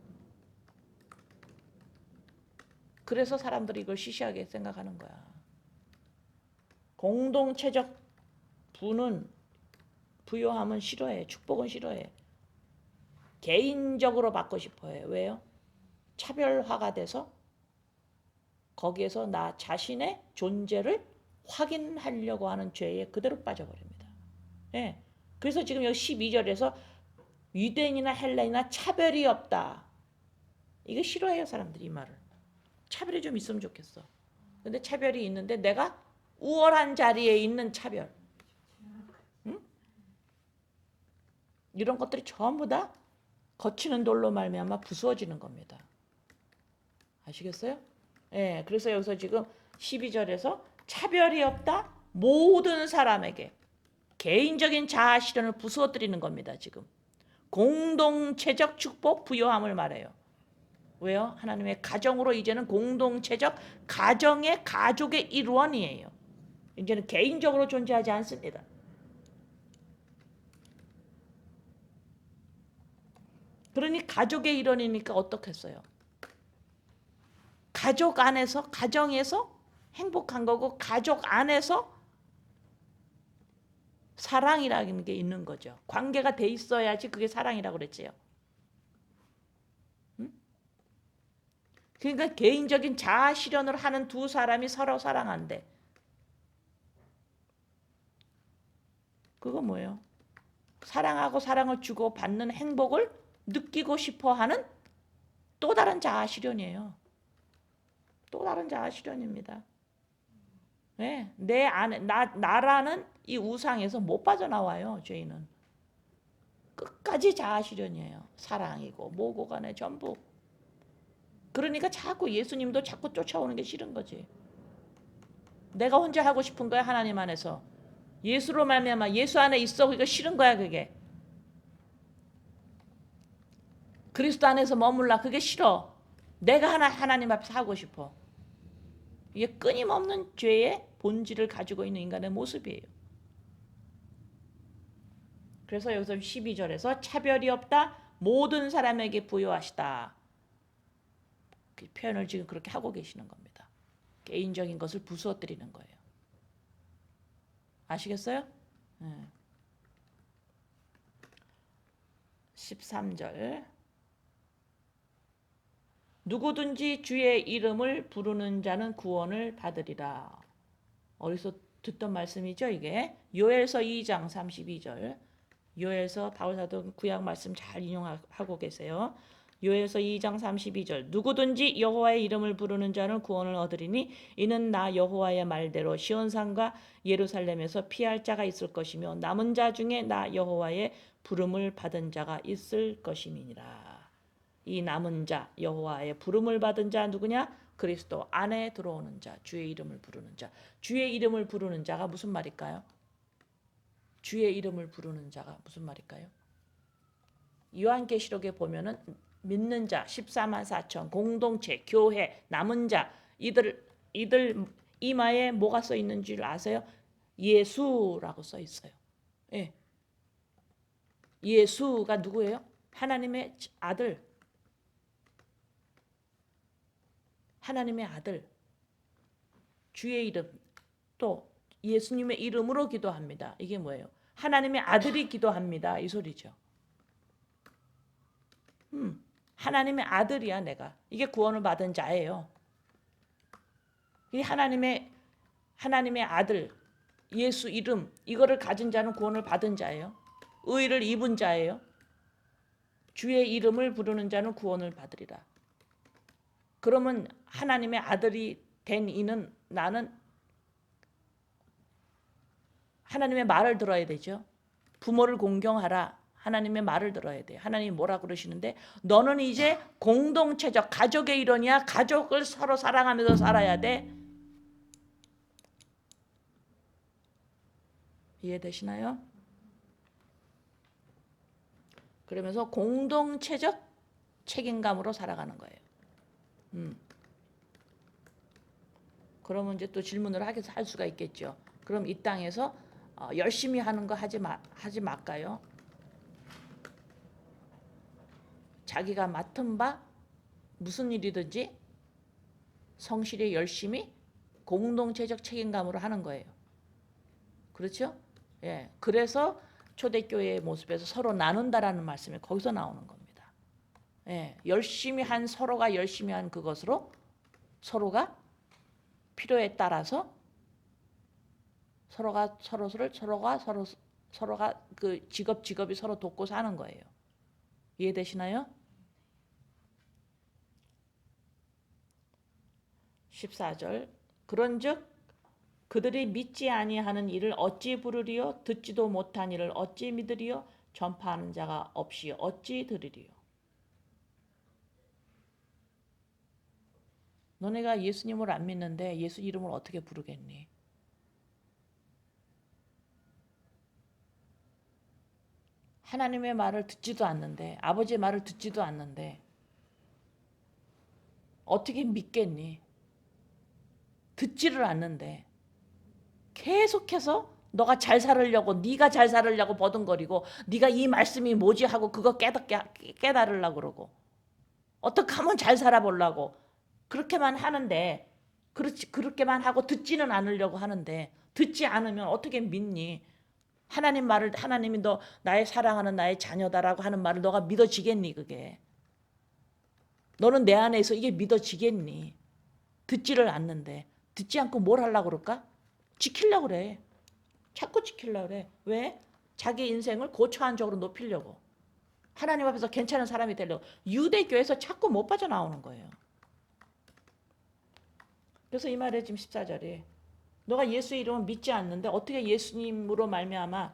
그래서 사람들이 이걸 시시하게 생각하는 거야. 공동체적 부여함은 싫어해. 축복은 싫어해. 개인적으로 받고 싶어해. 왜요? 차별화가 돼서 거기에서 나 자신의 존재를 확인하려고 하는 죄에 그대로 빠져버립니다. 네. 그래서 지금 여기 12절에서 유대인이나 헬라인이나 차별이 없다. 이게 싫어해요, 사람들이 이 말을. 차별이 좀 있으면 좋겠어. 근데 차별이 있는데 내가 우월한 자리에 있는 차별. 응? 이런 것들이 전부 다 거치는 돌로 말미암아 부수어지는 겁니다. 아시겠어요? 예, 그래서 여기서 지금 12절에서 차별이 없다 모든 사람에게 개인적인 자아 실현을 부수어뜨리는 겁니다. 지금 공동체적 축복 부여함을 말해요. 왜요? 하나님의 가정으로 이제는 공동체적 가정의 가족의 일원이에요. 이제는 개인적으로 존재하지 않습니다. 그러니 가족의 일원이니까 어떻겠어요? 가족 안에서 가정에서 행복한 거고 가족 안에서 사랑이라는 게 있는 거죠. 관계가 돼 있어야지 그게 사랑이라고 그랬지요. 응? 그러니까 개인적인 자아 실현을 하는 두 사람이 서로 사랑한대. 그거 뭐예요? 사랑하고 사랑을 주고 받는 행복을 느끼고 싶어 하는 또 다른 자아 실현이에요. 또 다른 자아 실현입니다. 네, 내 안에 나라는 이 우상에서 못 빠져나와요. 죄인은 끝까지 자아 실현이에요. 사랑이고 뭐고 간에 전부. 그러니까 자꾸 예수님도 자꾸 쫓아오는 게 싫은 거지. 내가 혼자 하고 싶은 거야, 하나님 안에서. 예수로 말미암아 예수 안에 있어. 그게 싫은 거야, 그게. 그리스도 안에서 머물라. 그게 싫어. 내가 하나님 앞에서 하고 싶어. 이게 끊임없는 죄의 본질을 가지고 있는 인간의 모습이에요. 그래서 여기서 12절에서 차별이 없다. 모든 사람에게 부여하시다. 그 표현을 지금 그렇게 하고 계시는 겁니다. 개인적인 것을 부수어뜨리는 거예요. 아시겠어요? 네. 13절 누구든지 주의 이름을 부르는 자는 구원을 받으리라. 어디서 듣던 말씀이죠, 이게. 요엘서 2장 32절. 요엘서 바울사도 구약 말씀 잘 인용하고 계세요. 요엘서 2장 32절 누구든지 여호와의 이름을 부르는 자는 구원을 얻으리니 이는 나 여호와의 말대로 시온산과 예루살렘에서 피할 자가 있을 것이며 남은 자 중에 나 여호와의 부름을 받은 자가 있을 것임이니라. 이 남은 자 여호와의 부름을 받은 자 누구냐? 그리스도 안에 들어오는 자, 주의 이름을 부르는 자. 주의 이름을 부르는 자가 무슨 말일까요? 주의 이름을 부르는 자가 무슨 말일까요? 요한계시록에 보면은 믿는 자 14만 4천 공동체 교회 남은 자 이들 이마에 뭐가 써 있는 줄 아세요? 예수라고 써 있어요. 예. 예수가 누구예요? 하나님의 아들. 하나님의 아들. 주의 이름. 또 예수님의 이름으로 기도합니다. 이게 뭐예요? 하나님의 아들이 기도합니다. 이 소리죠. 하나님의 아들이야 내가. 이게 구원을 받은 자예요. 이 하나님의 아들 예수 이름 이거를 가진 자는 구원을 받은 자예요. 의를 입은 자예요. 주의 이름을 부르는 자는 구원을 받으리라. 그러면 하나님의 아들이 된 이는 나는 하나님의 말을 들어야 되죠. 부모를 공경하라. 하나님의 말을 들어야 돼. 하나님이 뭐라 그러시는데 너는 이제 공동체적 가족의 일원이야. 가족을 서로 사랑하면서 살아야 돼. 이해되시나요? 그러면서 공동체적 책임감으로 살아가는 거예요. 그러면 이제 또 질문을 할 수가 있겠죠. 그럼 이 땅에서 열심히 하는 거 하지 말까요? 자기가 맡은 바 무슨 일이든지 성실히 열심히 공동체적 책임감으로 하는 거예요. 그렇죠? 예. 그래서 초대교회의 모습에서 서로 나눈다라는 말씀이 거기서 나오는 겁니다. 예. 열심히 한 서로가 열심히 한 그것으로 서로가 필요에 따라서 서로가 그 직업이 서로 돕고 사는 거예요. 이해되시나요? 14절. 그런즉 그들이 믿지 아니하는 일을 어찌 부르리요? 듣지도 못한 일을 어찌 믿으리요? 전파하는 자가 없이 어찌 들으리요? 너네가 예수님을 안 믿는데 예수 이름을 어떻게 부르겠니? 하나님의 말을 듣지도 않는데, 아버지의 말을 듣지도 않는데 어떻게 믿겠니? 듣지를 않는데 계속해서 너가 잘 살으려고, 네가 잘 살으려고 버둥거리고, 네가 이 말씀이 뭐지 하고 그거 깨달으려고 그러고, 어떻게 하면 잘 살아보려고 그렇게만 하는데, 그렇지, 그렇게만 하고 듣지는 않으려고 하는데, 듣지 않으면 어떻게 믿니? 하나님 말을, 하나님이 너 나의 사랑하는 나의 자녀다라고 하는 말을 너가 믿어지겠니? 그게 너는 내 안에서 이게 믿어지겠니? 듣지를 않는데. 듣지 않고 뭘 하려고 그럴까? 지키려고 그래. 자꾸 지키려고 그래. 왜? 자기 인생을 고차원적으로 높이려고. 하나님 앞에서 괜찮은 사람이 되려고. 유대교에서 자꾸 못 빠져나오는 거예요. 그래서 이 말에 지금 14절에 너가 예수 이름을 믿지 않는데 어떻게 예수님으로 말미암아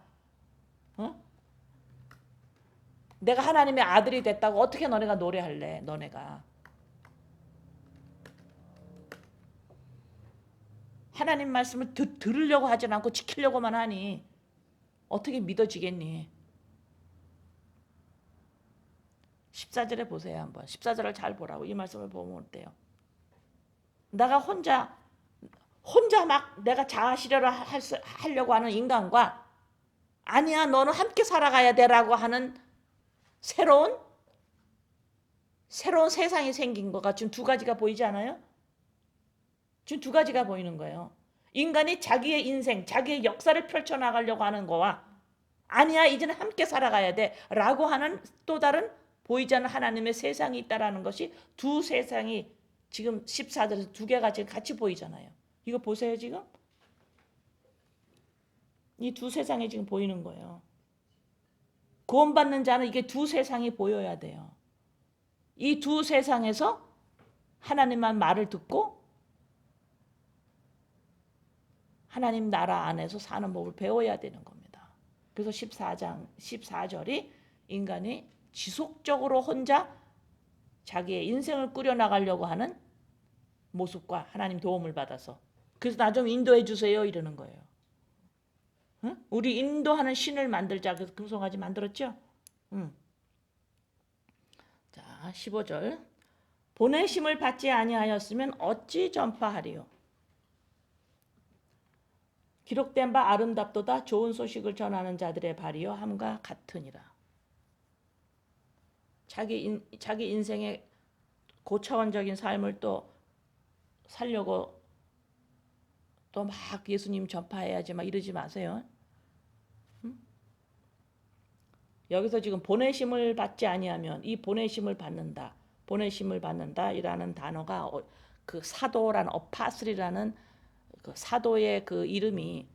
내가 하나님의 아들이 됐다고 어떻게 너네가 노래할래? 너네가 하나님 말씀을 들으려고 하진 않고 지키려고만 하니 어떻게 믿어지겠니? 14절에 보세요. 한번 14절을 잘 보라고. 이 말씀을 보면 어때요? 내가 혼자 막 내가 자아실현을 하려고 하는 인간과 아니야 너는 함께 살아가야 되라고 하는 새로운 세상이 생긴 거가 지금 두 가지가 보이지 않아요? 지금 두 가지가 보이는 거예요. 인간이 자기의 인생, 자기의 역사를 펼쳐나가려고 하는 거와 아니야 이제는 함께 살아가야 돼 라고 하는 또 다른 보이지 않는 하나님의 세상이 있다라는 것이 두 세상이 지금 14절에서 두 개가 지금 같이 보이잖아요. 이거 보세요 지금. 이 두 세상이 지금 보이는 거예요. 구원받는 자는 이게 두 세상이 보여야 돼요. 이 두 세상에서 하나님만 말을 듣고 하나님 나라 안에서 사는 법을 배워야 되는 겁니다. 그래서 14절이 인간이 지속적으로 혼자 자기의 인생을 꾸려나가려고 하는 모습과 하나님 도움을 받아서 그래서 나 좀 인도해 주세요 이러는 거예요. 응? 우리 인도하는 신을 만들자. 그래서 금송아지 만들었죠? 응. 자 15절 보내심을 받지 아니하였으면 어찌 전파하리요? 기록된 바 아름답도다 좋은 소식을 전하는 자들의 발이요 함과 같으니라. 자기 인생의 고차원적인 삶을 또 살려고 또 막 예수님 전파해야지 막 이러지 마세요. 응? 여기서 지금 보내심을 받지 아니하면 이 보내심을 받는다 이라는 단어가 그 사도라는 어파슬이라는 그 사도의 그 이름이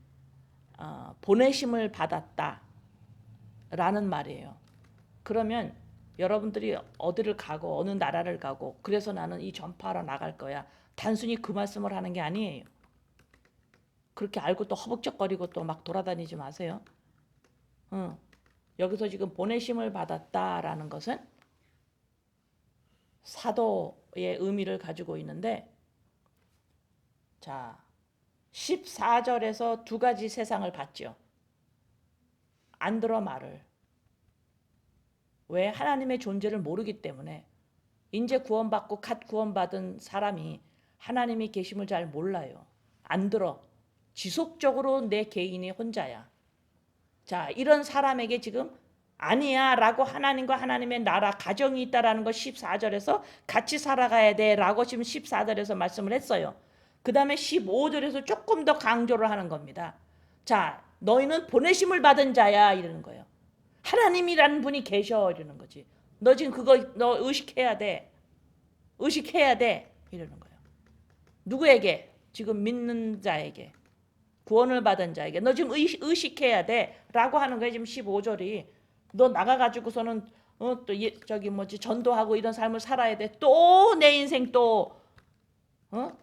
보내심을 받았다라는 말이에요. 그러면 여러분들이 어디를 가고 어느 나라를 가고 그래서 나는 이 전파하러 나갈 거야. 단순히 그 말씀을 하는 게 아니에요. 그렇게 알고 또 허벅적거리고 또 막 돌아다니지 마세요. 여기서 지금 보내심을 받았다라는 것은 사도의 의미를 가지고 있는데 자 14절에서 두 가지 세상을 봤죠. 안 들어 말을. 왜? 하나님의 존재를 모르기 때문에. 이제 구원받고 갓 구원받은 사람이 하나님이 계심을 잘 몰라요. 안 들어. 지속적으로 내 개인이 혼자야. 자, 이런 사람에게 지금 아니야 라고 하나님과 하나님의 나라 가정이 있다라는 거 14절에서 같이 살아가야 돼 라고 지금 14절에서 말씀을 했어요. 그 다음에 15절에서 조금 더 강조를 하는 겁니다. 자, 너희는 보내심을 받은 자야 이러는 거예요. 하나님이라는 분이 계셔 이러는 거지. 너 지금 그거 너 의식해야 돼. 의식해야 돼 이러는 거예요. 누구에게? 지금 믿는 자에게. 구원을 받은 자에게. 너 지금 의식해야 돼 라고 하는 거예요. 지금 15절이. 너 나가가지고서는 또 저기 뭐지 전도하고 이런 삶을 살아야 돼. 또 내 인생 또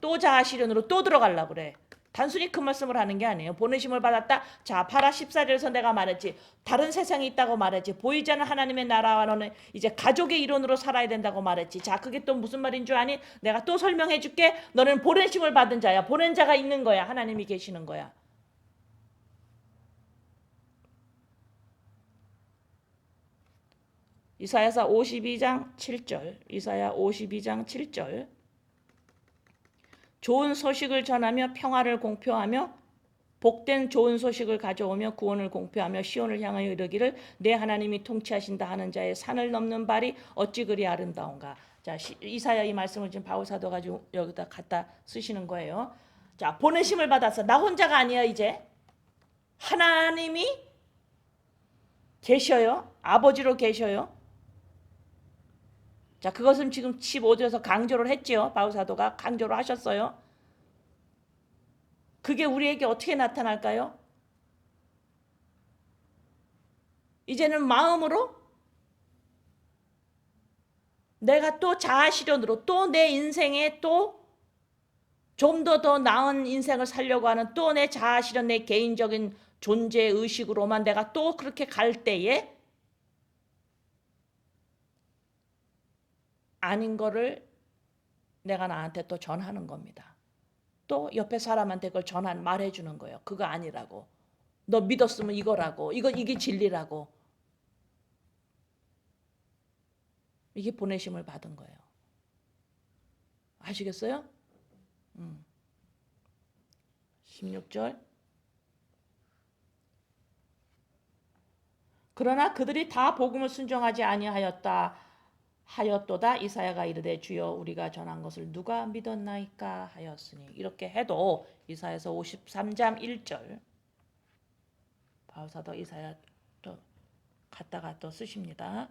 또 자아 실현으로 또 들어가려고 그래. 단순히 그 말씀을 하는 게 아니에요. 보내심을 받았다. 자, 파라 14절에서 내가 말했지. 다른 세상이 있다고 말했지. 보이지 않는 하나님의 나라와 너는 이제 가족의 이론으로 살아야 된다고 말했지. 자, 그게 또 무슨 말인 줄 아니? 내가 또 설명해 줄게. 너는 보내심을 받은 자야. 보낸 자가 있는 거야. 하나님이 계시는 거야. 이사야서 52장 7절. 이사야 52장 7절. 좋은 소식을 전하며 평화를 공표하며 복된 좋은 소식을 가져오며 구원을 공표하며 시온을 향하여 이르기를 내 하나님이 통치하신다 하는 자의 산을 넘는 발이 어찌 그리 아름다운가. 자, 이사야 이 말씀을 지금 바울 사도 가지고 여기다 갖다 쓰시는 거예요. 자, 보내심을 받았어. 나 혼자가 아니야. 이제 하나님이 계셔요. 아버지로 계셔요. 자, 그것은 지금 15절에서 강조를 했지요. 바울 사도가 강조를 하셨어요. 그게 우리에게 어떻게 나타날까요? 이제는 마음으로 내가 또 자아 실현으로 또 내 인생에 또 좀 더 나은 인생을 살려고 하는 또 내 자아 실현, 내 개인적인 존재 의식으로만 내가 또 그렇게 갈 때에 아닌 거를 내가 나한테 또 전하는 겁니다. 또 옆에 사람한테 그걸 말해주는 거예요. 그거 아니라고. 너 믿었으면 이거라고. 이게 진리라고. 이게 보내심을 받은 거예요. 아시겠어요? 16절. 그러나 그들이 다 복음을 순종하지 하였도다. 이사야가 이르되 주여 우리가 전한 것을 누가 믿었나이까 하였으니. 이렇게 해도 이사야서 53장 1절. 바울사도 이사야 또 갖다가 또 쓰십니다.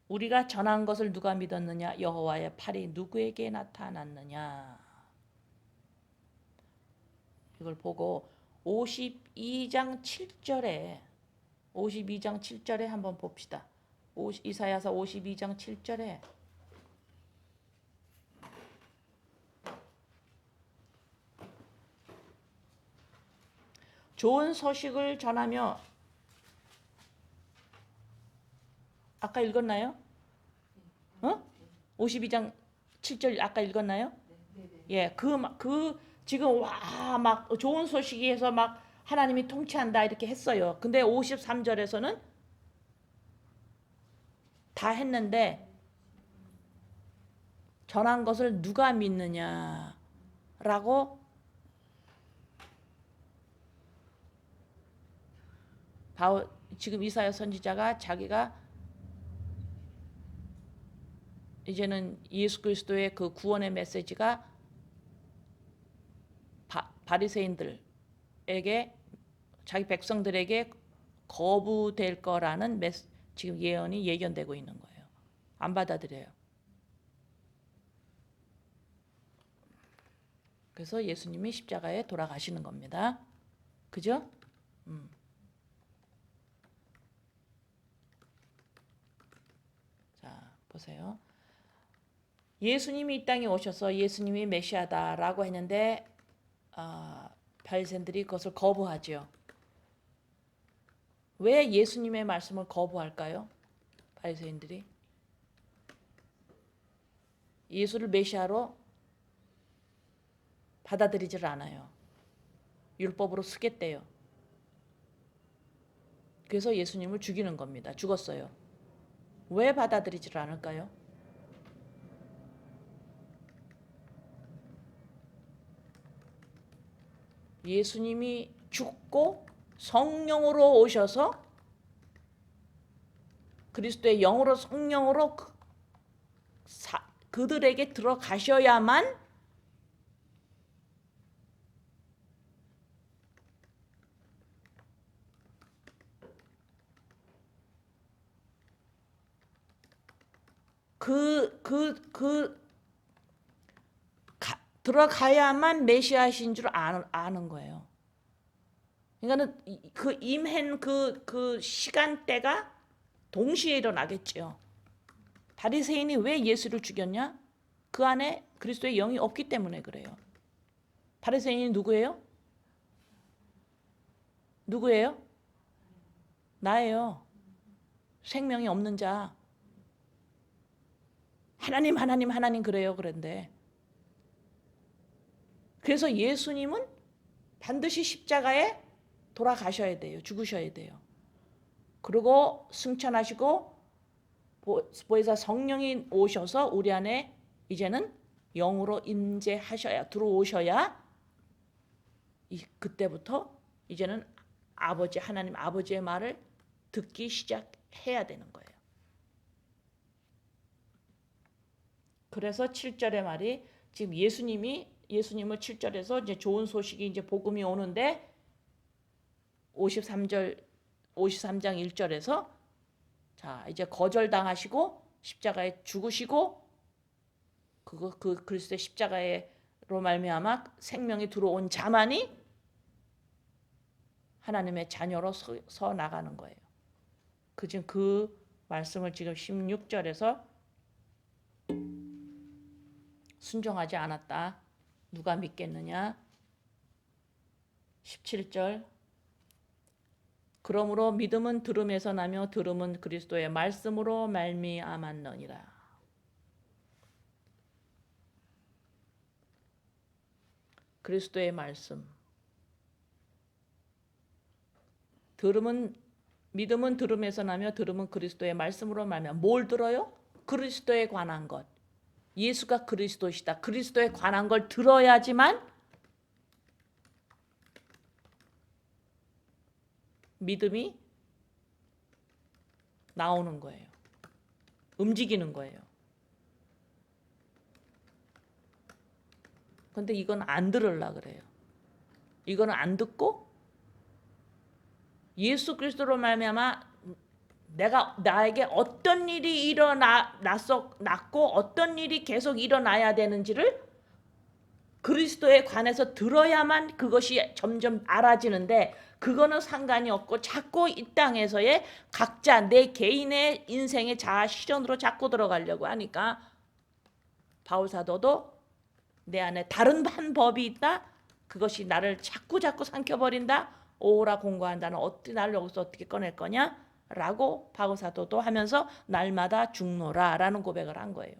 우리가 전한 것을 누가 믿었느냐? 여호와의 팔이 누구에게 나타났느냐? 이걸 보고 52장 7절에 한번 봅시다. 이사야서 52장 7절에 좋은 소식을 전하며 아까 읽었나요? 52장 7절 아까 읽었나요? 예, 지금 막 좋은 소식이 해서 막 하나님이 통치한다 이렇게 했어요. 근데 53절에서는 다 했는데 전한 것을 누가 믿느냐라고 지금 이사야 선지자가 자기가 이제는 예수 그리스도의 그 구원의 메시지가 바리새인들에게 자기 백성들에게 거부될 거라는 지금 예언이 예견되고 있는 거예요. 안 받아들여요. 그래서 예수님이 십자가에 돌아가시는 겁니다. 그죠? 자, 보세요. 예수님이 이 땅에 오셔서 예수님이 메시아다라고 했는데 바리새인들이 그것을 거부하죠. 왜 예수님의 말씀을 거부할까요? 바리새인들이 예수를 메시아로 받아들이질 않아요. 율법으로 쓰겠대요. 그래서 예수님을 죽이는 겁니다. 죽었어요. 왜 받아들이질 않을까요? 예수님이 죽고 성령으로 오셔서 그리스도의 영으로 성령으로 그들에게 들어가셔야만 들어가야만 메시아신 줄 아는 거예요. 그러니까는 그 임한 그 시간대가 동시에 일어나겠죠. 바리새인이 왜 예수를 죽였냐? 그 안에 그리스도의 영이 없기 때문에 그래요. 바리새인이 누구예요? 누구예요? 나예요. 생명이 없는 자. 하나님 하나님 하나님 그래요. 그런데 그래서 예수님은 반드시 십자가에 돌아가셔야 돼요. 죽으셔야 돼요. 그리고 승천하시고 보혜사 성령이 오셔서 우리 안에 이제는 영으로 임재하셔야 들어오셔야 그때부터 이제는 아버지 하나님 아버지의 말을 듣기 시작해야 되는 거예요. 그래서 7절의 말이 지금 예수님을 7절에서 이제 좋은 소식이 이제 복음이 오는데 53장 1절에서 자, 이제 거절당하시고 십자가에 죽으시고 그 그리스도의 십자가로 말미암아 생명이 들어온 자만이 하나님의 자녀로 서 나가는 거예요. 지금 그 말씀을 지금 16절에서 순종하지 않았다. 누가 믿겠느냐? 17절 그러므로 믿음은 들음에서 나며 들음은 그리스도의 말씀으로 말미암았느니라. 그리스도의 말씀. 믿음은 들음에서 나며 들음은 그리스도의 말씀으로 말미암아. 뭘 들어요? 그리스도에 관한 것. 예수가 그리스도시다. 그리스도에 관한 걸 들어야지만 믿음이 나오는 거예요. 움직이는 거예요. 근데 이건 안 들으려 그래요. 이거는 안 듣고 예수 그리스도로 말미암아 나에게 어떤 일이 났고 어떤 일이 계속 일어나야 되는지를 그리스도에 관해서 들어야만 그것이 점점 알아지는데 그거는 상관이 없고 자꾸 이 땅에서의 각자 내 개인의 인생의 자아 실현으로 자꾸 들어가려고 하니까 바울 사도도 내 안에 다른 한 법이 있다. 그것이 나를 자꾸 삼켜버린다. 오라 공고한다는 나를 여기서 어떻게 꺼낼 거냐? 라고 바울 사도도 하면서 날마다 죽노라 라는 고백을 한 거예요.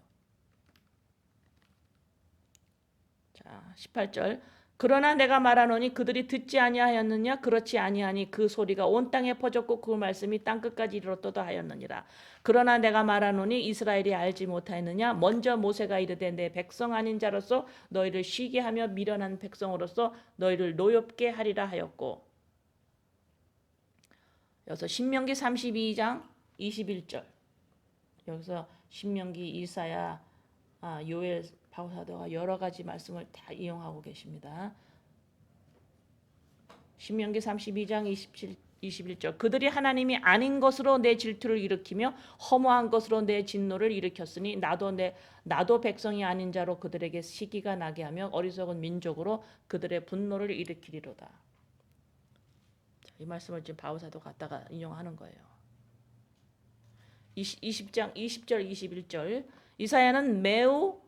자, 18절 그러나 내가 말하노니 그들이 듣지 아니하였느냐? 그렇지 아니하니 그 소리가 온 땅에 퍼졌고 그 말씀이 땅끝까지 이르렀도다 하였느니라. 그러나 내가 말하노니 이스라엘이 알지 못하였느냐? 먼저 모세가 이르되 내 백성 아닌 자로서 너희를 쉬게 하며 미련한 백성으로서 너희를 노엽게 하리라 하였고 여기서 신명기 32장 21절 여기서 신명기 이사야 요엘 바울 사도가 여러 가지 말씀을 다 이용하고 계십니다. 신명기 32장 21절 그들이 하나님이 아닌 것으로 내 질투를 일으키며 허무한 것으로 내 진노를 일으켰으니 나도 백성이 아닌 자로 그들에게 시기가 나게 하며 어리석은 민족으로 그들의 분노를 일으키리로다. 자, 이 말씀을 지금 바울 사도 갖다가 인용하는 거예요. 20절 21절 이사야는 매우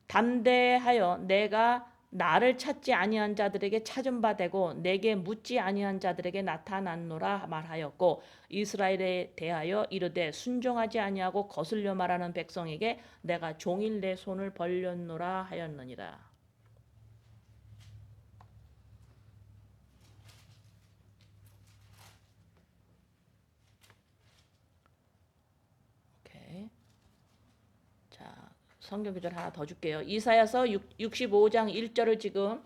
담대하여 내가 나를 찾지 아니한 자들에게 찾은 바 되고 내게 묻지 아니한 자들에게 나타났노라 말하였고 이스라엘에 대하여 이르되 순종하지 아니하고 거슬려 말하는 백성에게 내가 종일 내 손을 벌렸노라 하였느니라. 오케이. 자. 성경 구절 하나 더 줄게요. 이사야서 65장 1절을 지금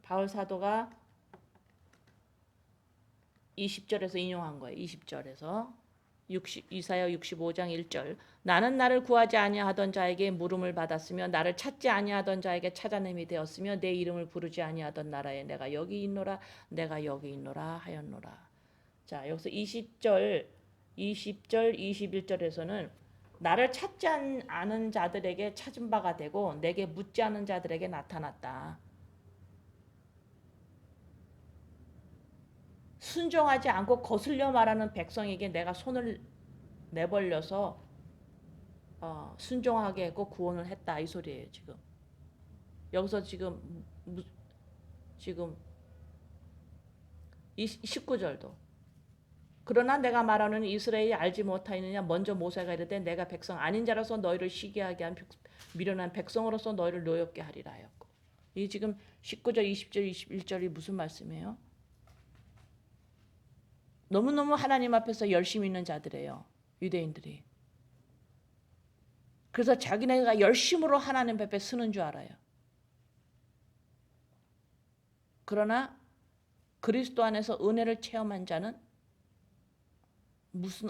바울 사도가 20절에서 인용한 거예요. 20절에서 이사야 65장 1절 나는 나를 구하지 아니하던 자에게 물음을 받았으며 나를 찾지 아니하던 자에게 찾아냄이 되었으며 내 이름을 부르지 아니하던 나라에 내가 여기 있노라 하였노라. 자, 여기서 20절 21절에서는 나를 찾지 않은 자들에게 찾은 바가 되고 내게 묻지 않은 자들에게 나타났다. 순종하지 않고 거슬려 말하는 백성에게 내가 손을 내벌려서 순종하게 했고 구원을 했다 이 소리예요 지금. 여기서 지금 이 19절도 그러나 내가 말하는 이스라엘이 알지 못하느냐 먼저 모세가 이르되 내가 백성 아닌 자라서 너희를 시기하게 한 미련한 백성으로서 너희를 노엽게 하리라 하였고 이 지금 19절 20절 21절이 무슨 말씀이에요? 너무너무 하나님 앞에서 열심히 있는 자들이에요. 유대인들이. 그래서 자기네가 열심으로 하나님 앞에 쓰는 줄 알아요. 그러나 그리스도 안에서 은혜를 체험한 자는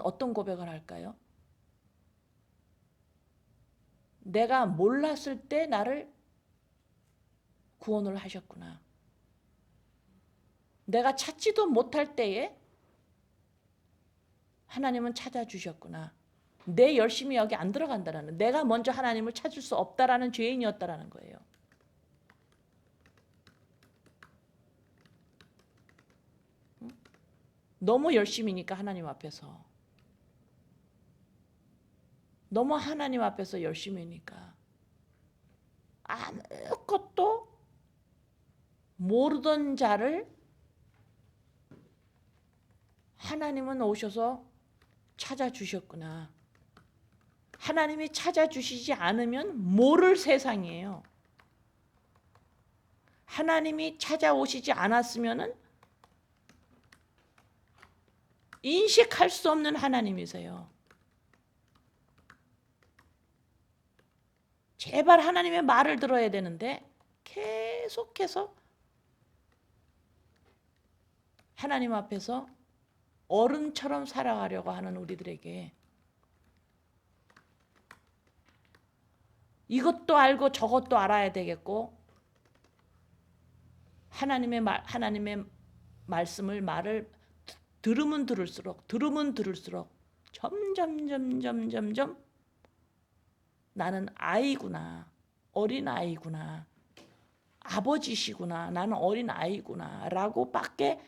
어떤 고백을 할까요? 내가 몰랐을 때 나를 구원을 하셨구나. 내가 찾지도 못할 때에 하나님은 찾아주셨구나. 내 열심이 여기 안 들어간다라는, 내가 먼저 하나님을 찾을 수 없다라는 죄인이었다라는 거예요. 너무 열심이니까 하나님 앞에서. 너무 하나님 앞에서 열심이니까. 아무것도 모르던 자를 하나님은 오셔서 찾아주셨구나. 하나님이 찾아주시지 않으면 모를 세상이에요. 하나님이 찾아오시지 않았으면은 인식할 수 없는 하나님이세요. 제발 하나님의 말을 들어야 되는데 계속해서 하나님 앞에서 어른처럼 살아가려고 하는 우리들에게 이것도 알고 저것도 알아야 되겠고 하나님의 말을 들으면 들을수록 점점 나는 아이구나, 어린 아이구나, 아버지시구나, 나는 어린 아이구나 라고 밖에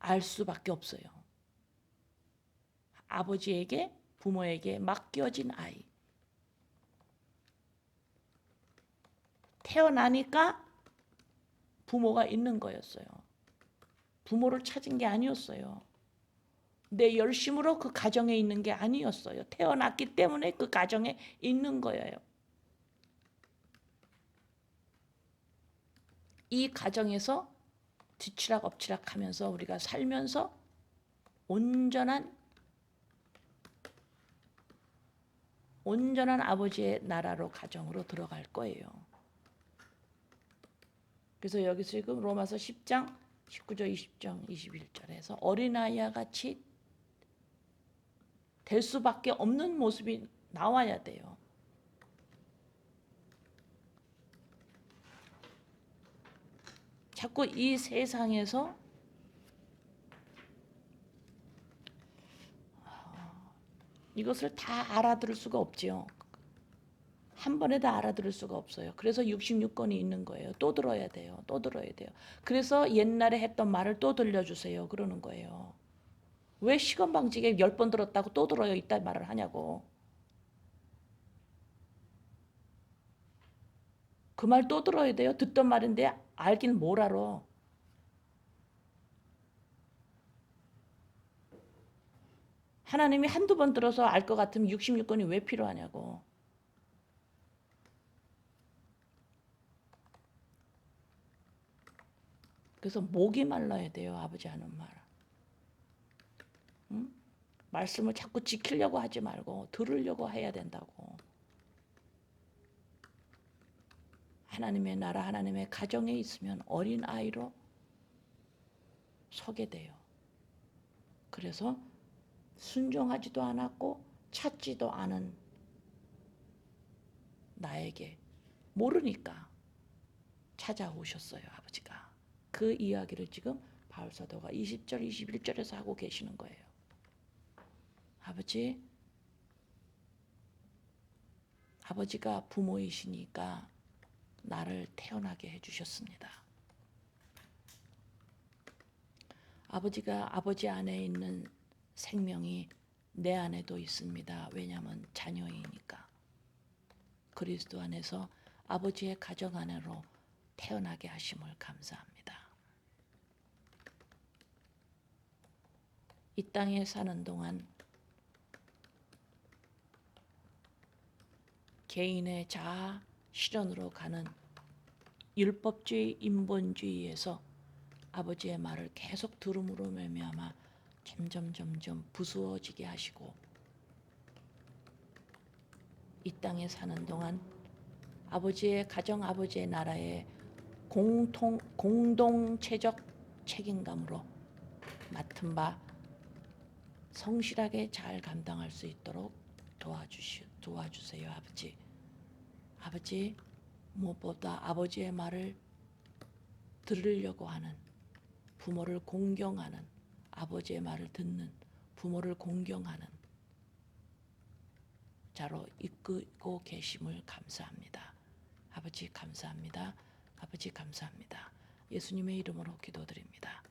알 수밖에 없어요. 아버지에게, 부모에게 맡겨진 아이. 태어나니까 부모가 있는 거였어요. 부모를 찾은 게 아니었어요. 내 열심으로 그 가정에 있는 게 아니었어요. 태어났기 때문에 그 가정에 있는 거예요. 이 가정에서 뒤치락 엎치락 하면서 우리가 살면서 온전한 아버지의 나라로 가정으로 들어갈 거예요. 그래서 여기서 지금 로마서 10장 19절 20장 21절에서 어린아이와 같이 될 수밖에 없는 모습이 나와야 돼요. 자꾸 이 세상에서 이것을 다 알아들을 수가 없지요. 한 번에 다 알아들을 수가 없어요. 그래서 66권이 있는 거예요. 또 들어야 돼요. 또 들어야 돼요. 그래서 옛날에 했던 말을 또 들려주세요. 그러는 거예요. 왜 시건방지게 10번 들었다고 또 들어요? 이딴 말을 하냐고. 그 말 또 들어야 돼요? 듣던 말인데 알긴 뭘 알아. 하나님이 한두 번 들어서 알 것 같으면 66권이 왜 필요하냐고. 그래서 목이 말라야 돼요. 아버지 하는 말. 응? 말씀을 자꾸 지키려고 하지 말고 들으려고 해야 된다고. 하나님의 나라, 하나님의 가정에 있으면 어린아이로 서게 돼요. 그래서 순종하지도 않았고 찾지도 않은 나에게 모르니까 찾아오셨어요. 아버지가. 그 이야기를 지금 바울사도가 20절 21절에서 하고 계시는 거예요. 아버지가 부모이시니까 나를 태어나게 해주셨습니다. 아버지 안에 있는 생명이 내 안에도 있습니다. 왜냐하면 자녀이니까. 그리스도 안에서 아버지의 가정 안으로 태어나게 하심을 감사합니다. 이 땅에 사는 동안 개인의 자아 실현으로 가는 율법주의, 인본주의에서 아버지의 말을 계속 들음으로 말미암아 점점 부수어지게 하시고 이 땅에 사는 동안 아버지의 가정, 아버지의 나라의 공동체적 책임감으로 맡은 바 성실하게 잘 감당할 수 있도록 도와주세요, 아버지. 아버지, 무엇보다 아버지의 말을 들으려고 하는, 부모를 공경하는, 아버지의 말을 듣는, 부모를 공경하는 자로 이끌고 계심을 감사합니다. 아버지 감사합니다. 아버지 감사합니다. 예수님의 이름으로 기도드립니다.